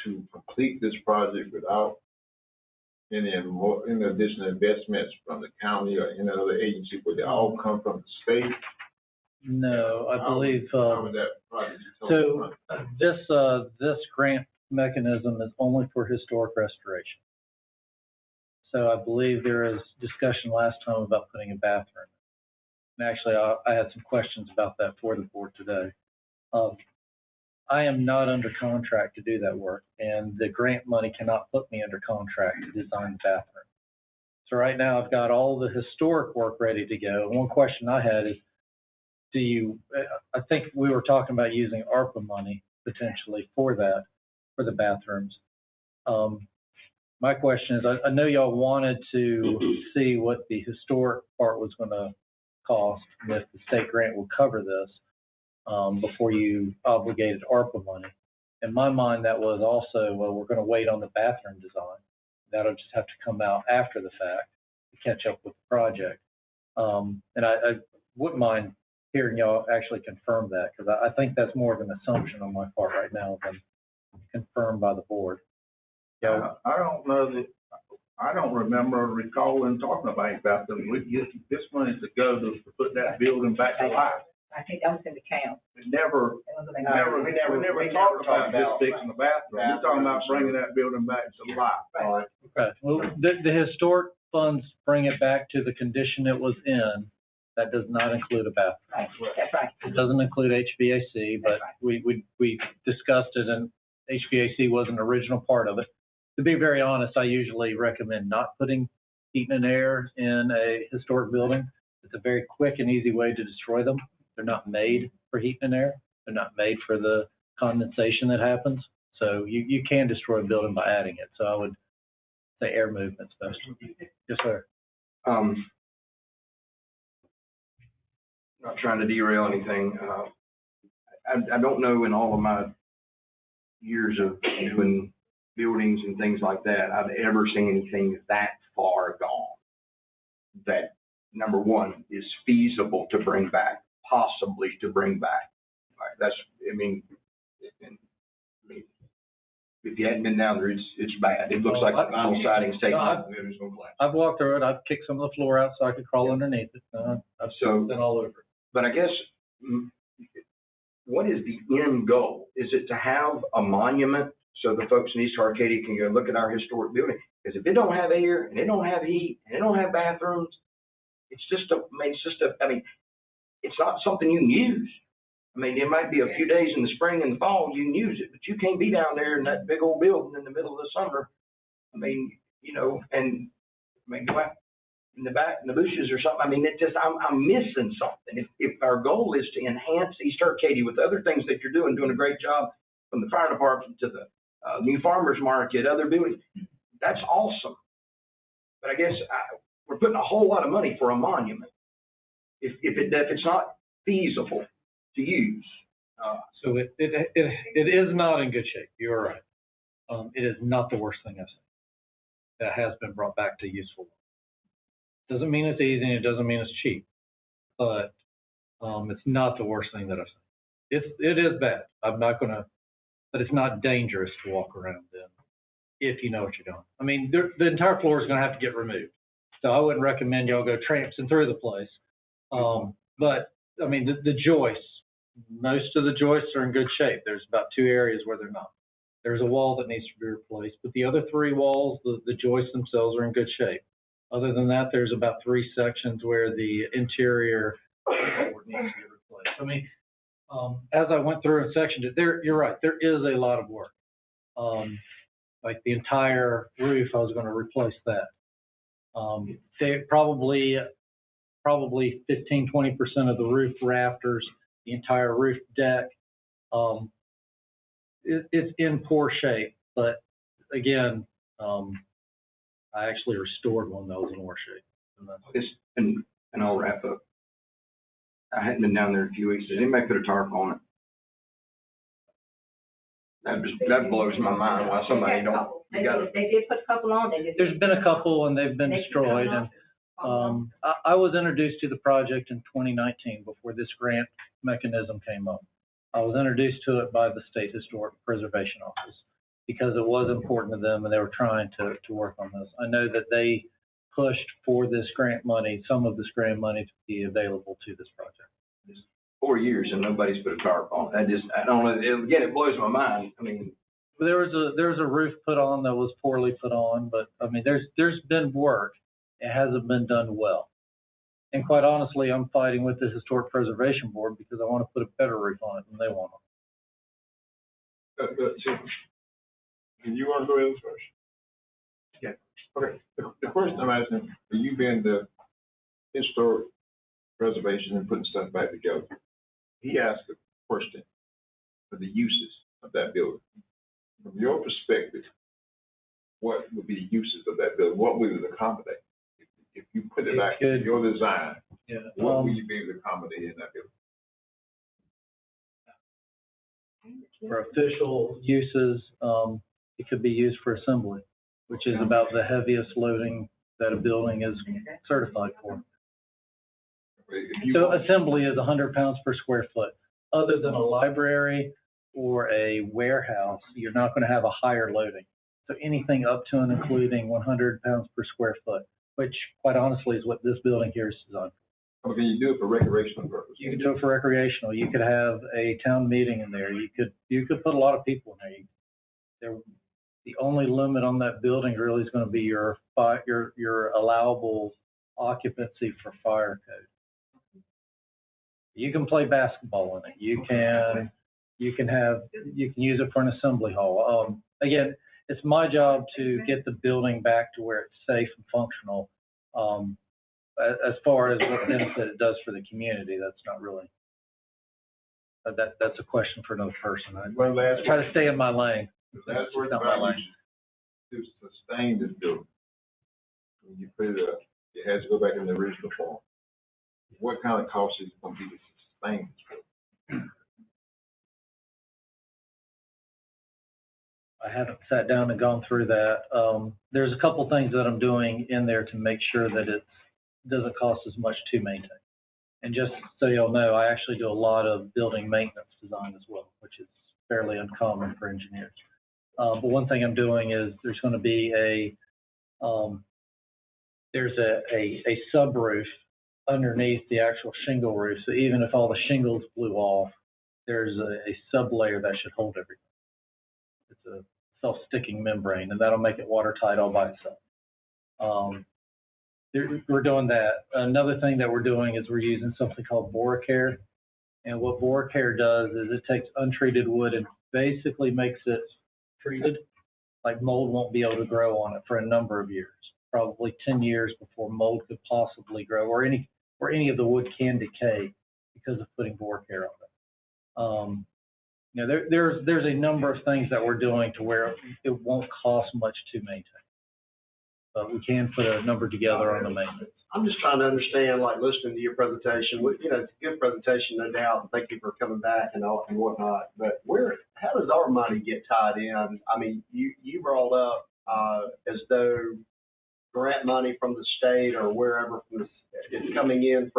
to complete this project without any additional investments from the county or any other agency? Would they all come from the state? No, I believe, this grant mechanism is only for historic restoration. So I believe there is discussion last time about putting a bathroom. And actually, I had some questions about that for the board today. I am not under contract to do that work, and the grant money cannot put me under contract to design the bathroom. So right now, I've got all the historic work ready to go. One question I had is, I think we were talking about using ARPA money potentially for that, for the bathrooms. My question is, I know y'all wanted to see what the historic part was going to cost, and if the state grant will cover this before you obligated ARPA money. In my mind, that was also, well, we're going to wait on the bathroom design. That'll just have to come out after the fact to catch up with the project. And I wouldn't mind hearing y'all actually confirm that, because I think that's more of an assumption on my part right now than confirmed by the board. Yeah, I don't know that, I don't remember recalling talking about that. This money to go to put that building back to life. I think that was in the count. We never talked about just fixing the bathroom. We're talking about bringing that building back to life. Okay. Well, the historic funds bring it back to the condition it was in. That does not include a bathroom. Right. That's right. It doesn't include HVAC, but we discussed it, and HVAC was an original part of it. To be very honest, I usually recommend not putting heat and air in a historic building. It's a very quick and easy way to destroy them. They're not made for heat and air. They're not made for the condensation that happens. So you can destroy a building by adding it. So I would say air movement's best. Yes, sir. Not trying to derail anything. I don't know in all of my years of doing buildings and things like that, I've ever seen anything that far gone that, number one, is feasible to bring back, possibly to bring back. Right? That's, I mean, if you hadn't been down there, it's bad. It looks like the vinyl siding's taking off, and it's gonna collapse. I've walked through it, I've kicked some of the floor out so I could crawl underneath it, I've been all over it. But I guess, what is the end goal? Is it to have a monument so the folks in East Arcadia can go look at our historic building? Because if it don't have air, and it don't have heat, and it don't have bathrooms, it's not something you can use. I mean, it might be a few days in the spring and the fall, you can use it, but you can't be down there in that big old building in the middle of the summer. I mean, go out in the back, in the bushes or something. I mean, I'm missing something. If our goal is to enhance East Arcadia with other things that you're doing a great job, from the fire department to the new farmers market, other buildings, that's awesome. But I guess we're putting a whole lot of money for a monument if it's not feasible to use. So it is not in good shape. You're right. It is not the worst thing I've seen that has been brought back to useful. Doesn't mean it's easy, and it doesn't mean it's cheap, but it's not the worst thing that I've seen. It is bad. I'm not gonna, but it's not dangerous to walk around in if you know what you're doing. I mean, the entire floor is gonna have to get removed, so I wouldn't recommend y'all go traipsing through the place. But I mean, the joists, most of the joists are in good shape. There's about 2 areas where they're not. There's a wall that needs to be replaced, but the other 3 walls, the joists themselves are in good shape. Other than that, there's about 3 sections where the interior board needs to be replaced. I mean, as I went through and sectioned it, you're right, there is a lot of work. Like the entire roof, I was going to replace that. They probably 15-20% of the roof rafters, the entire roof deck. It's in poor shape, but again, I actually restored one that was in worse shape. And I'll wrap up. I hadn't been down there in a few weeks. Did anybody put a tarp on it? That blows my mind why somebody don't. They did put a couple on. There's been a couple and they've been destroyed. And I was introduced to the project in 2019 before this grant mechanism came up. I was introduced to it by the State Historic Preservation Office because it was important to them and they were trying to work on this. I know that they pushed for this grant money, some of this grant money, to be available to this project. 4 years and nobody's put a tarp on it. I don't know. Again, it blows my mind. I mean, there was a roof put on that was poorly put on, but I mean, there's been work. It hasn't been done well. And quite honestly, I'm fighting with the Historic Preservation Board because I want to put a better roof on it than they want. And you want to go in first? Yeah. Okay. The question I'm asking, for you being the historic preservation and putting stuff back together, he asked a question for the uses of that building. From your perspective, what would be the uses of that building? What would it accommodate? If you put it back in your design, what would you be able to accommodate in that building? For official uses, it could be used for assembly, which is about the heaviest loading that a building is certified for. So assembly is 100 pounds per square foot. Other than a library or a warehouse, you're not going to have a higher loading. So anything up to and including 100 pounds per square foot, which quite honestly is what this building here is designed for. Or can you do it for recreational purposes? You could do it for recreational. You could have a town meeting in there. You could put a lot of people in there. The only limit on that building really is going to be your allowable occupancy for fire code. You can play basketball in it. You can use it for an assembly hall. Again, it's my job to get the building back to where it's safe and functional. As far as what benefit it does for the community, that's not really. That's a question for another person. I try to stay in my lane. That's where the value to sustain this building. When you put it up, it has to go back in the original form. What kind of cost is it going to be to sustain this building? I haven't sat down and gone through that. There's a couple things that I'm doing in there to make sure that it doesn't cost as much to maintain. And just so y'all know, I actually do a lot of building maintenance design as well, which is fairly uncommon for engineers. But one thing I'm doing is there's going to be there's a subroof underneath the actual shingle roof. So even if all the shingles blew off, there's a sublayer that should hold everything. It's a self-sticking membrane, and that'll make it watertight all by itself. We're doing that. Another thing that we're doing is we're using something called BoraCare. And what BoraCare does is it takes untreated wood and basically makes it treated. Like mold won't be able to grow on it for a number of years, probably 10 years before mold could possibly grow, or any of the wood can decay because of putting BoraCare on it. There's a number of things that we're doing to where it won't cost much to maintain. But we can put a number together on the maintenance. I'm just trying to understand, like, listening to your presentation, it's a good presentation, no doubt, and thank you for coming back and all and whatnot, but how does our money get tied in? I mean, you brought up, as though grant money from the state or wherever is coming in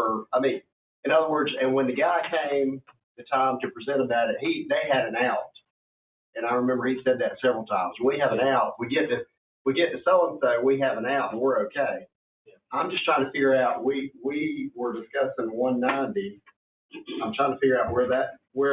in other words, and when the guy came the time to present about it, they had an out. And I remember he said that several times. We have an out. We get to so-and-so, we have an out and we're okay. I'm just trying to figure out, we were discussing 190. I'm trying to figure out where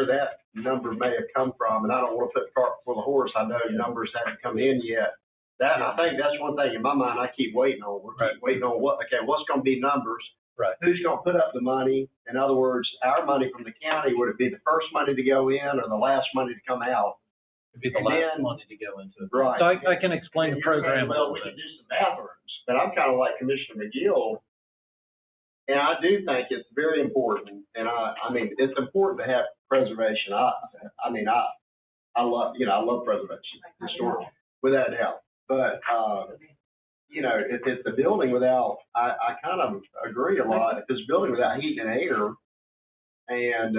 that number may have come from, and I don't want to put the cart before the horse. I know numbers haven't come in yet. I think that's one thing in my mind I keep waiting on. Keep waiting on what's going to be numbers. Right. Who's going to put up the money? In other words, our money from the county, would it be the first money to go in or the last money to come out? It'd be the last money to go into it. Right. So I can explain the program. Well, we can do some bathrooms, but I'm kind of like Commissioner McGill, and I do think it's very important. And I mean, it's important to have preservation. I love preservation, historic, without a doubt. But if it's a building without, I kind of agree a lot. If it's a building without heat and air, and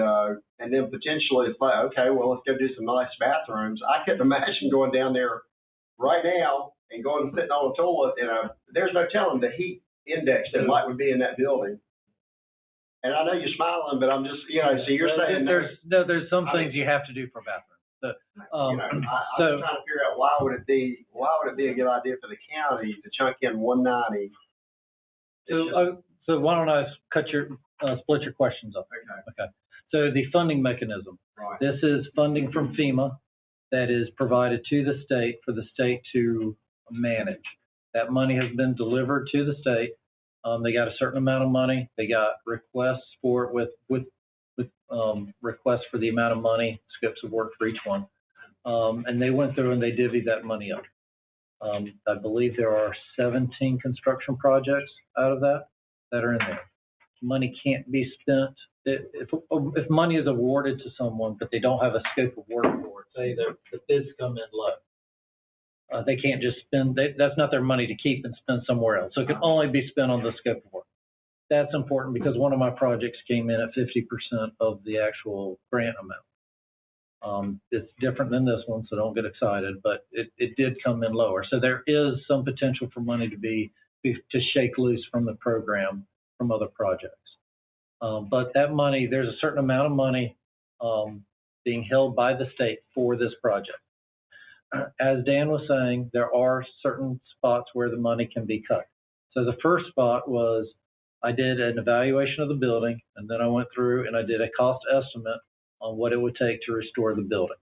then potentially it's like, okay, well, let's go do some nice bathrooms. I couldn't imagine going down there right now and going and sitting on a toilet, there's no telling the heat index that would be in that building. And I know you're smiling, but I'm just, so you're saying there's some things you have to do for a bathroom. I'm just trying to figure out why would it be a good idea for the county to chunk in 190? So why don't I split your questions up? Okay. So the funding mechanism. Right. This is funding from FEMA that is provided to the state for the state to manage. That money has been delivered to the state. They got a certain amount of money. They got requests for it with requests for the amount of money, scopes of work for each one. And they went through and they divvied that money up. I believe there are 17 construction projects out of that are in there. Money can't be spent. If money is awarded to someone, but they don't have a scope of work for it, say the bids come in low, they can't just spend, that's not their money to keep and spend somewhere else. So it can only be spent on the scope of work. That's important because one of my projects came in at 50% of the actual grant amount. It's different than this one, so don't get excited, but it did come in lower. So there is some potential for money to shake loose from the program from other projects. But that money, there's a certain amount of money being held by the state for this project. As Dan was saying, there are certain spots where the money can be cut. So the first spot was I did an evaluation of the building, and then I went through and I did a cost estimate on what it would take to restore the building.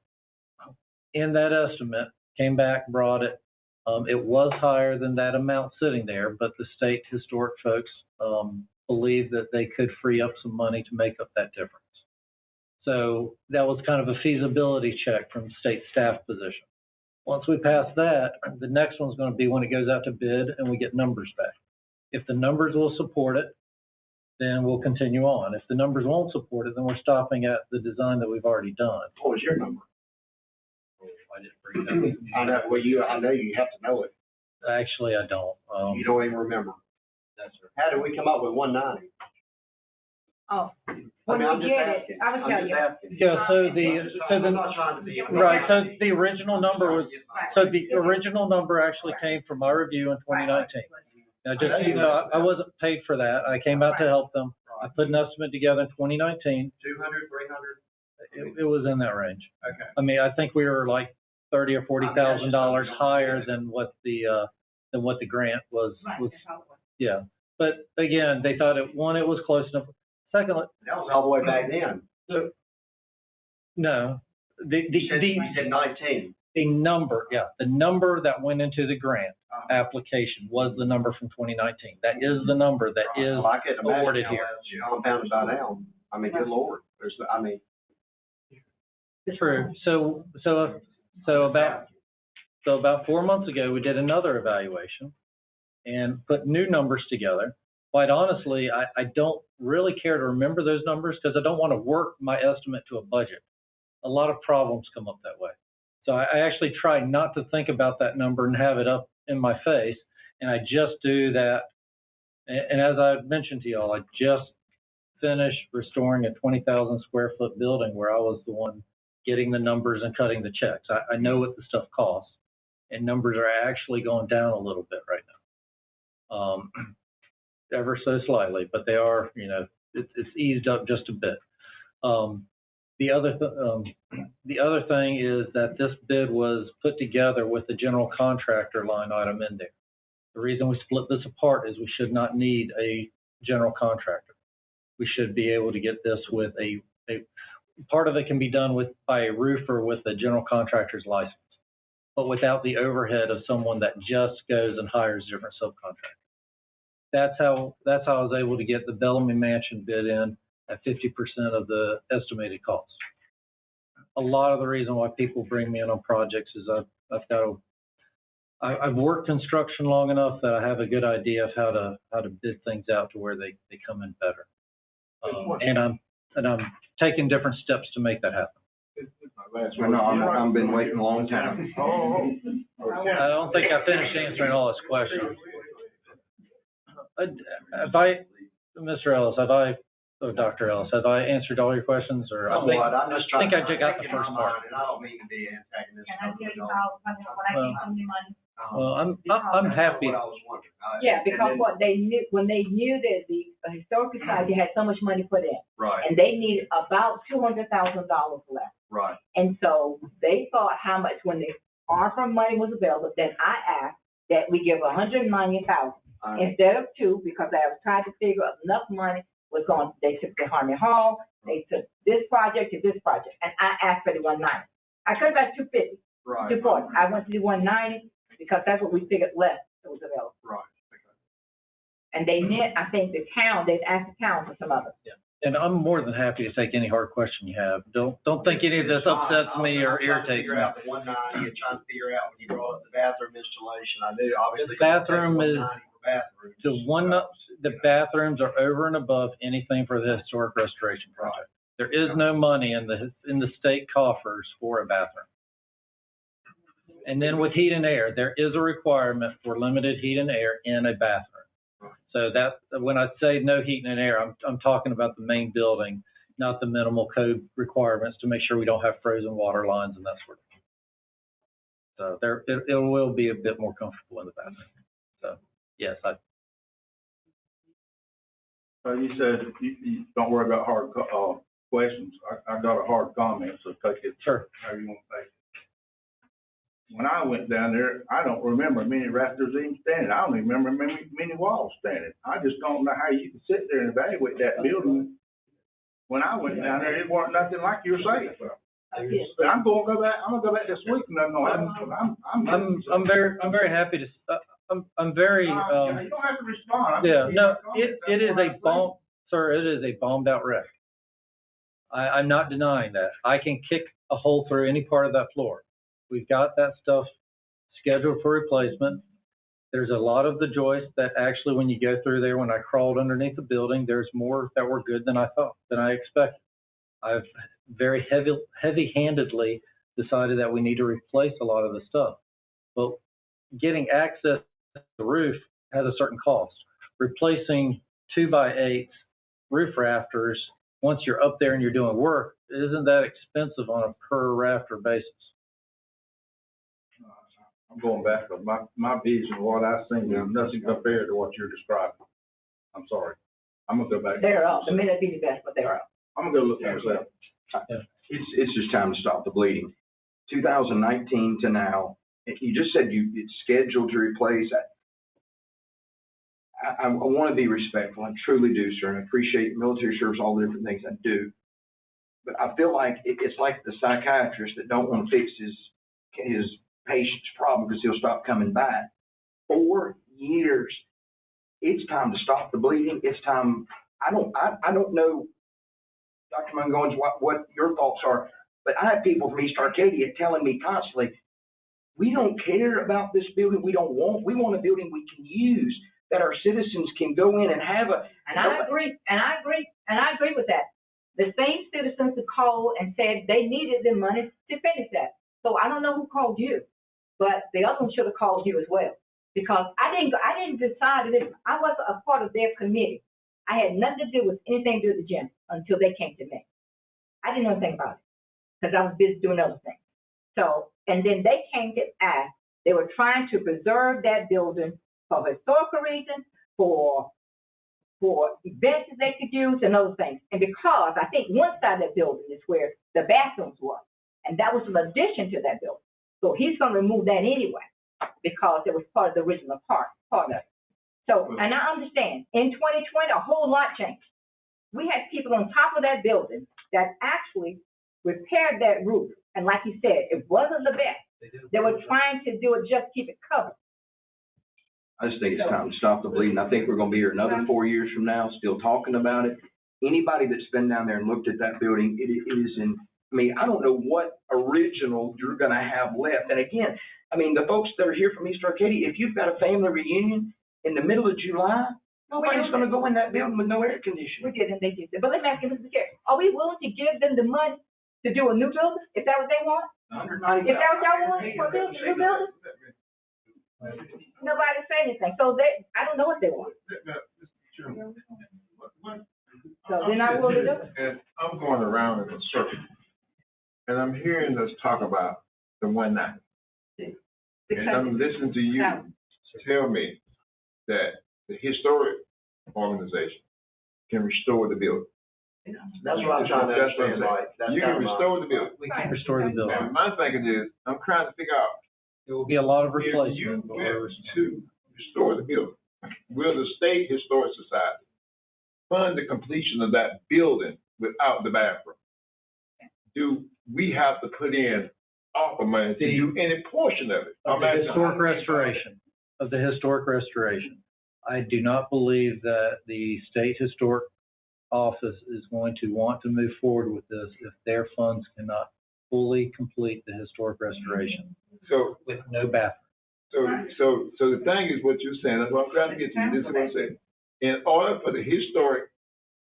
In that estimate, came back, brought it. It was higher than that amount sitting there, but the state historic folks believed that they could free up some money to make up that difference. So that was kind of a feasibility check from the state staff position. Once we pass that, the next one's going to be when it goes out to bid and we get numbers back. If the numbers will support it, then we'll continue on. If the numbers won't support it, then we're stopping at the design that we've already done. What was your number? I didn't bring it up. I know. Well, I know you have to know it. Actually, I don't. You don't even remember. That's right. How did we come up with 190? Oh, when you get it, I was telling you. Yeah, so the original number was, so the original number actually came from my review in 2019. Now, just so you know, I wasn't paid for that. I came out to help them. I put an estimate together in 2019. 200, 300? It was in that range. Okay. I mean, I think we were like $30,000 or $40,000 higher than what the grant was. Yeah, but again, they thought it was close enough. Secondly, That was all the way back then. no, You said 19. the number that went into the grant application was the number from 2019. That is the number that is Well, I couldn't imagine awarded how here. that's compounded by now. I mean, good Lord, True. So about 4 months ago, we did another evaluation and put new numbers together. Quite honestly, I don't really care to remember those numbers because I don't want to work my estimate to a budget. A lot of problems come up that way. So I actually try not to think about that number and have it up in my face. And I just do that. And as I mentioned to y'all, I just finished restoring a 20,000 square foot building where I was the one getting the numbers and cutting the checks. I know what the stuff costs, and numbers are actually going down a little bit right now. Ever so slightly, but they are, it's eased up just a bit. The other thing is that this bid was put together with the general contractor line item in there. The reason we split this apart is we should not need a general contractor. We should be able to get this with a part of it can be done by a roofer with a general contractor's license, but without the overhead of someone that just goes and hires different subcontractors. That's how I was able to get the Bellamy Mansion bid in at 50% of the estimated cost. A lot of the reason why people bring me in on projects is I've worked construction long enough that I have a good idea of how to bid things out to where they come in better. And I'm taking different steps to make that happen. I've been waiting a long time. I don't think I finished answering all his questions. Mr. Ellis, Dr. Ellis, have I answered all your questions, or I'm just trying I think I got the first part. And I don't mean to be antagonistic. Can I tell you how, when I came from the money? Well, I'm happy. Yeah, because when they knew that the Historical Society had so much money put in. Right. And they needed about $200,000 left. Right. And so they thought how much, when the ARPA money was available, then I asked that we give $190,000 instead of $2, because I was trying to figure out enough money was going, they took the Harmony Hall, they took this project to this project, and I asked for the $190. I could have got $250, right. $240. I went to the $190 because that's what we figured left that was available. Right. And they meant, I think the town, they'd asked the town for some others. Yeah. And I'm more than happy to take any hard question you have. Don't think any of this upsets me or irritates me. I'm trying to figure out the 190 and trying to figure out when you brought up the bathroom installation. I knew obviously. The bathroom is the bathrooms are over and above anything for the historic restoration project. There is no money in the state coffers for a bathroom. And then with heat and air, there is a requirement for limited heat and air in a bathroom. So that when I say no heat and air, I'm talking about the main building, not the minimal code requirements to make sure we don't have frozen water lines and that sort of thing. So it will be a bit more comfortable in the bathroom. So yes, You said you don't worry about hard questions. I got a hard comment, so take it. Sure. How you want to take it. When I went down there, I don't remember many rafters even standing. I don't even remember many walls standing. I just don't know how you can sit there and evaluate that building. When I went down there, it wasn't nothing like you're saying. But I'm gonna go back. I'm gonna go back this week and I'm very happy to. I'm very. You don't have to respond. Yeah, no, it is a bomb, sir. It is a bombed out wreck. I'm not denying that. I can kick a hole through any part of that floor. We've got that stuff scheduled for replacement. There's a lot of the joists that actually, when you go through there, when I crawled underneath the building, there's more that were good than I expected. I've very heavy-handedly decided that we need to replace a lot of the stuff. But getting access to the roof has a certain cost. Replacing 2x8 roof rafters, once you're up there and you're doing work, isn't that expensive on a per rafter basis. I'm going back, but my vision of what I've seen is nothing compared to what you're describing. I'm sorry. I'm gonna go back. They're up. They may not be the best, but they're up. I'm gonna go look at myself. It's just time to stop the bleeding. 2019 to now, you just said it's scheduled to replace. I want to be respectful. I truly do, sir. And I appreciate military service, all the different things I do. But I feel like it's like the psychiatrist that don't want to fix his patient's problem because he'll stop coming back. 4 years. It's time to stop the bleeding. It's time. I don't know, Dr. Mungoins, what your thoughts are, but I have people from East Arcadia telling me constantly, we don't care about this building. We want a building we can use, that our citizens can go in and have a. And I agree with that. The same citizens who called and said they needed the money to finish that. So I don't know who called you, but the other one should have called you as well. Because I didn't decide this. I wasn't a part of their committee. I had nothing to do with anything to do with the gym until they came to me. I didn't know anything about it because I was busy doing other things. So, and then they came to ask. They were trying to preserve that building for historical reasons, for events that they could use and other things. And because I think one side of that building is where the bathrooms were, and that was an addition to that building. So he's going to remove that anyway because it was part of the original part of it. So, and I understand, in 2020, a whole lot changed. We had people on top of that building that actually repaired that roof. And like you said, it wasn't the best. They were trying to do it, just keep it covered. I just think it's time to stop the bleeding. I think we're going to be here another 4 years from now, still talking about it. Anybody that's been down there and looked at that building, it is in, I mean, I don't know what original you're going to have left. And again, I mean, the folks that are here from East Arcadia, if you've got a family reunion in the middle of July, nobody's going to go in that building with no air conditioning. We did, and they did that. But let me ask you, Mr. Chair, are we willing to give them the money to do a new building, if that's what they want? If that's what y'all want for a building, new building? Nobody say anything. So I don't know what they want. So they're not willing to do it. And I'm going around in a circle, and I'm hearing us talk about the 190. And I'm listening to you tell me that the historic organization can restore the building. That's what I'm trying to understand, Mike. You can restore the building. We can restore the building. And my thinking is, I'm trying to figure out, There will be a lot of if replacement. you were to restore the building, will the State Historic Society fund the completion of that building without the bathroom? Do we have to put in ARPA money to do any portion of it? Of the historic restoration. I do not believe that the State Historic Office is going to want to move forward with this if their funds cannot fully complete the historic restoration. So with no bathroom. So the thing is what you're saying, that's what I'm trying to get to you, this is what I'm saying. In order for the historic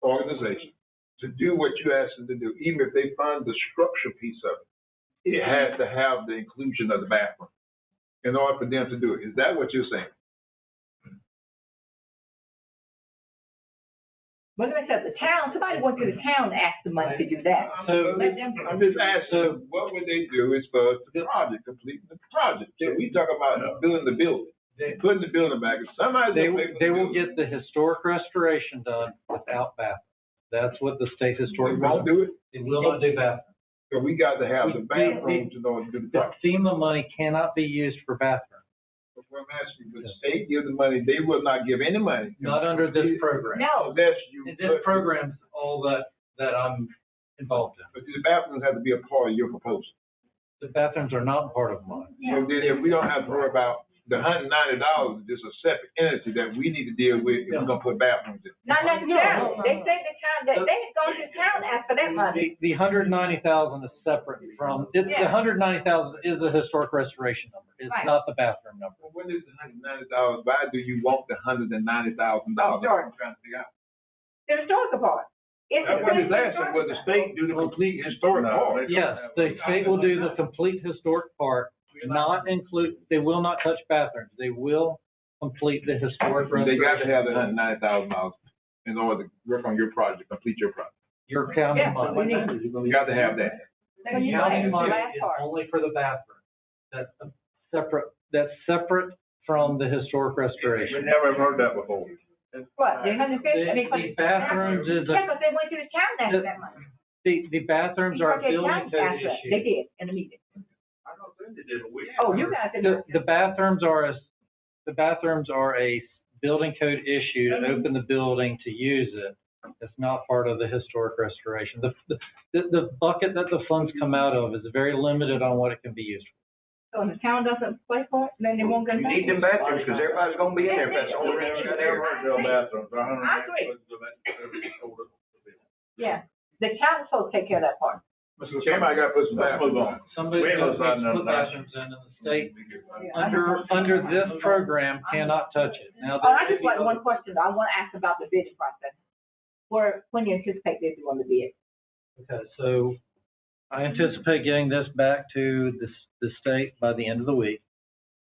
organization to do what you asked them to do, even if they fund the structure piece of it, it has to have the inclusion of the bathroom in order for them to do it. Is that what you're saying? But like I said, the town, somebody went to the town and asked the money to do that. Let them do it. I'm just asking, what would they do as far as the project, completing the project? So we talk about building the building, putting the building back. If somebody's They will get the historic restoration done without bathrooms. That's what the State Historic. They won't do it? They will not do bathrooms. So we got to have the bathrooms in order to do the The project. FEMA money cannot be used for bathrooms. That's what I'm asking, but the state gives the money, they will not give any money. Not under this program. No. Unless you. This program's all that I'm involved in. But the bathrooms have to be a part of your proposal. The bathrooms are not part of mine. So then if we don't have to worry about the $190, is just a separate entity that we need to deal with if we're gonna put bathrooms in. Not necessarily. They said the town, they had gone to the town and asked for that money. The $190,000 is separate from, the $190,000 is a historic restoration number. It's Right. not the bathroom number. Well, what is the $190? Why do you want the $190,000? That's what I'm trying to figure out. The historical part. It's That's what the it's asking, will the state do the complete historic part? Yes, the state will do the complete historic part, not include, they will not touch bathrooms. They will complete the historic They restoration. got to have the $190,000 in order to work on your project, complete your project. Your county Yeah, but we money. You got to have that. The county money is only for the bathroom. That's separate from the historic We restoration. never heard that before. What, the 150? I mean, The bathrooms is Yeah, but they went to the town and asked for that money. the bathrooms are a Okay, building town code asked for it. issue. They did in the meeting. Oh, you guys did. The bathrooms are a building code issue to open the building to use it. It's not part of the historic restoration. The bucket that the funds come out of is very limited on what it can be used for. So when the town doesn't pay for it, then they won't get it You back? need them bathrooms, because everybody's gonna be in there if that's the only reason you're there. I agree. Yeah, the council take care of that part. Mr. Chairman, I gotta put some bathrooms on. Somebody We ain't else gonna needs to put sign bathrooms in, and the state, under this program, cannot touch it. Now, Oh, I just like one question. I want to ask about the bidding process. When you anticipate this on the bid? Okay, so I anticipate getting this back to the state by the end of the week.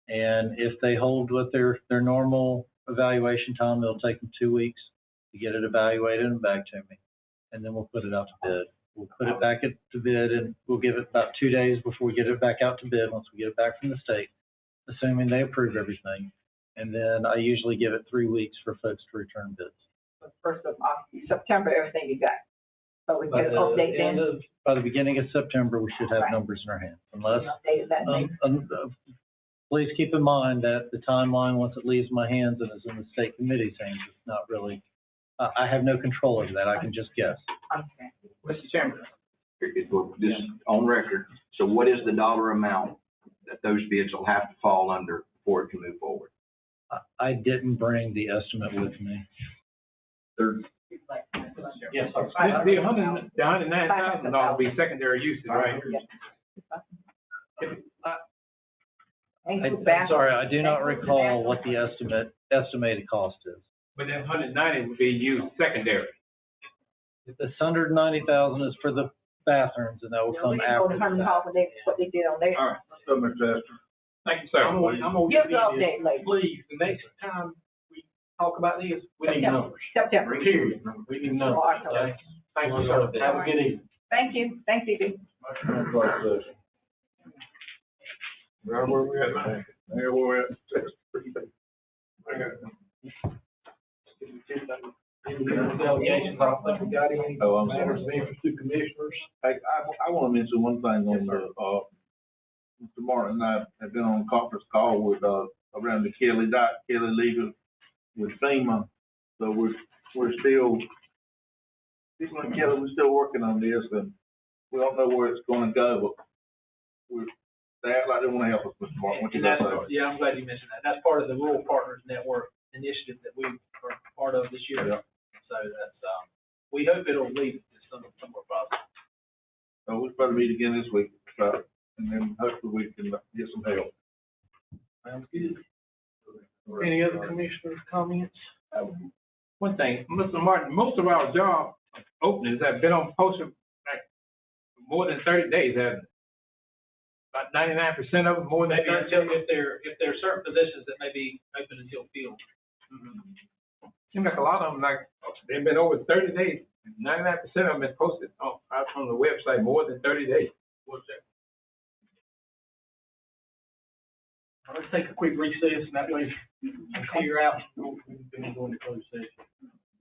And if they hold with their normal evaluation time, it'll take them 2 weeks to get it evaluated and back to me. And then we'll put it out to bid. We'll put it back to bid, and we'll give it about 2 days before we get it back out to bid, once we get it back from the state, assuming they approve everything. And then I usually give it 3 weeks for folks to return bids. First of September, everything you got. So we By get an update by the beginning of September, we should have Right. numbers in our hands, unless, Update that thing. please keep in mind that the timeline, once it leaves my hands and is in the state committee's hands, it's not really, I have no control over that. I can just guess. Okay. Mr. Chairman, This on record, so what is the dollar amount that those bids will have to fall under before it can move forward? I didn't bring the estimate with me. yes, sir. The $109,000 will be secondary uses, right? I'm sorry, I do not recall what the estimated cost is. But then 190 would be used secondary. This $190,000 is for the bathrooms, and that will come after the fact. What they did on there. All right, so, Mr. Esther. Thank you, sir. I'm gonna Give the update later. Please, the next time we talk about this, we need numbers. September. Period. We need numbers. Okay? Thank you, sir. Have a good evening. Thank you. Thanks, Evie. Right where we at now. There we're at. Delegations, I don't think we got any. Oh, I'm sorry. Matters of interest to commissioners. I want to mention one thing on the, Mr. Martin and I have been on a conference call with, around the Kelly legal with FEMA. So we're still, people in Kelly, we're still working on this, and we don't know where it's gonna go, but they act like they wanna help us, Mr. Martin. What you got to say? Yeah, I'm glad you mentioned that. That's part of the Rural Partners Network initiative that we are part of this year. Yeah. So that's, we hope it'll lead to somewhere positive. So we're supposed to meet again this week, and then hopefully we can get some help. Sounds good. Any other commissioners' comments? One thing, Mr. Martin, most of our job openings have been on posted like more than 30 days, haven't it? About 99% of them, more than Maybe until, if there are certain positions that may be open until filled. Seems like a lot of them, like, they've been over 30 days. 99% of them been posted out on the website more than 30 days. What's that? Let's take a quick recess, and that way we can figure out what we can do in the closed session.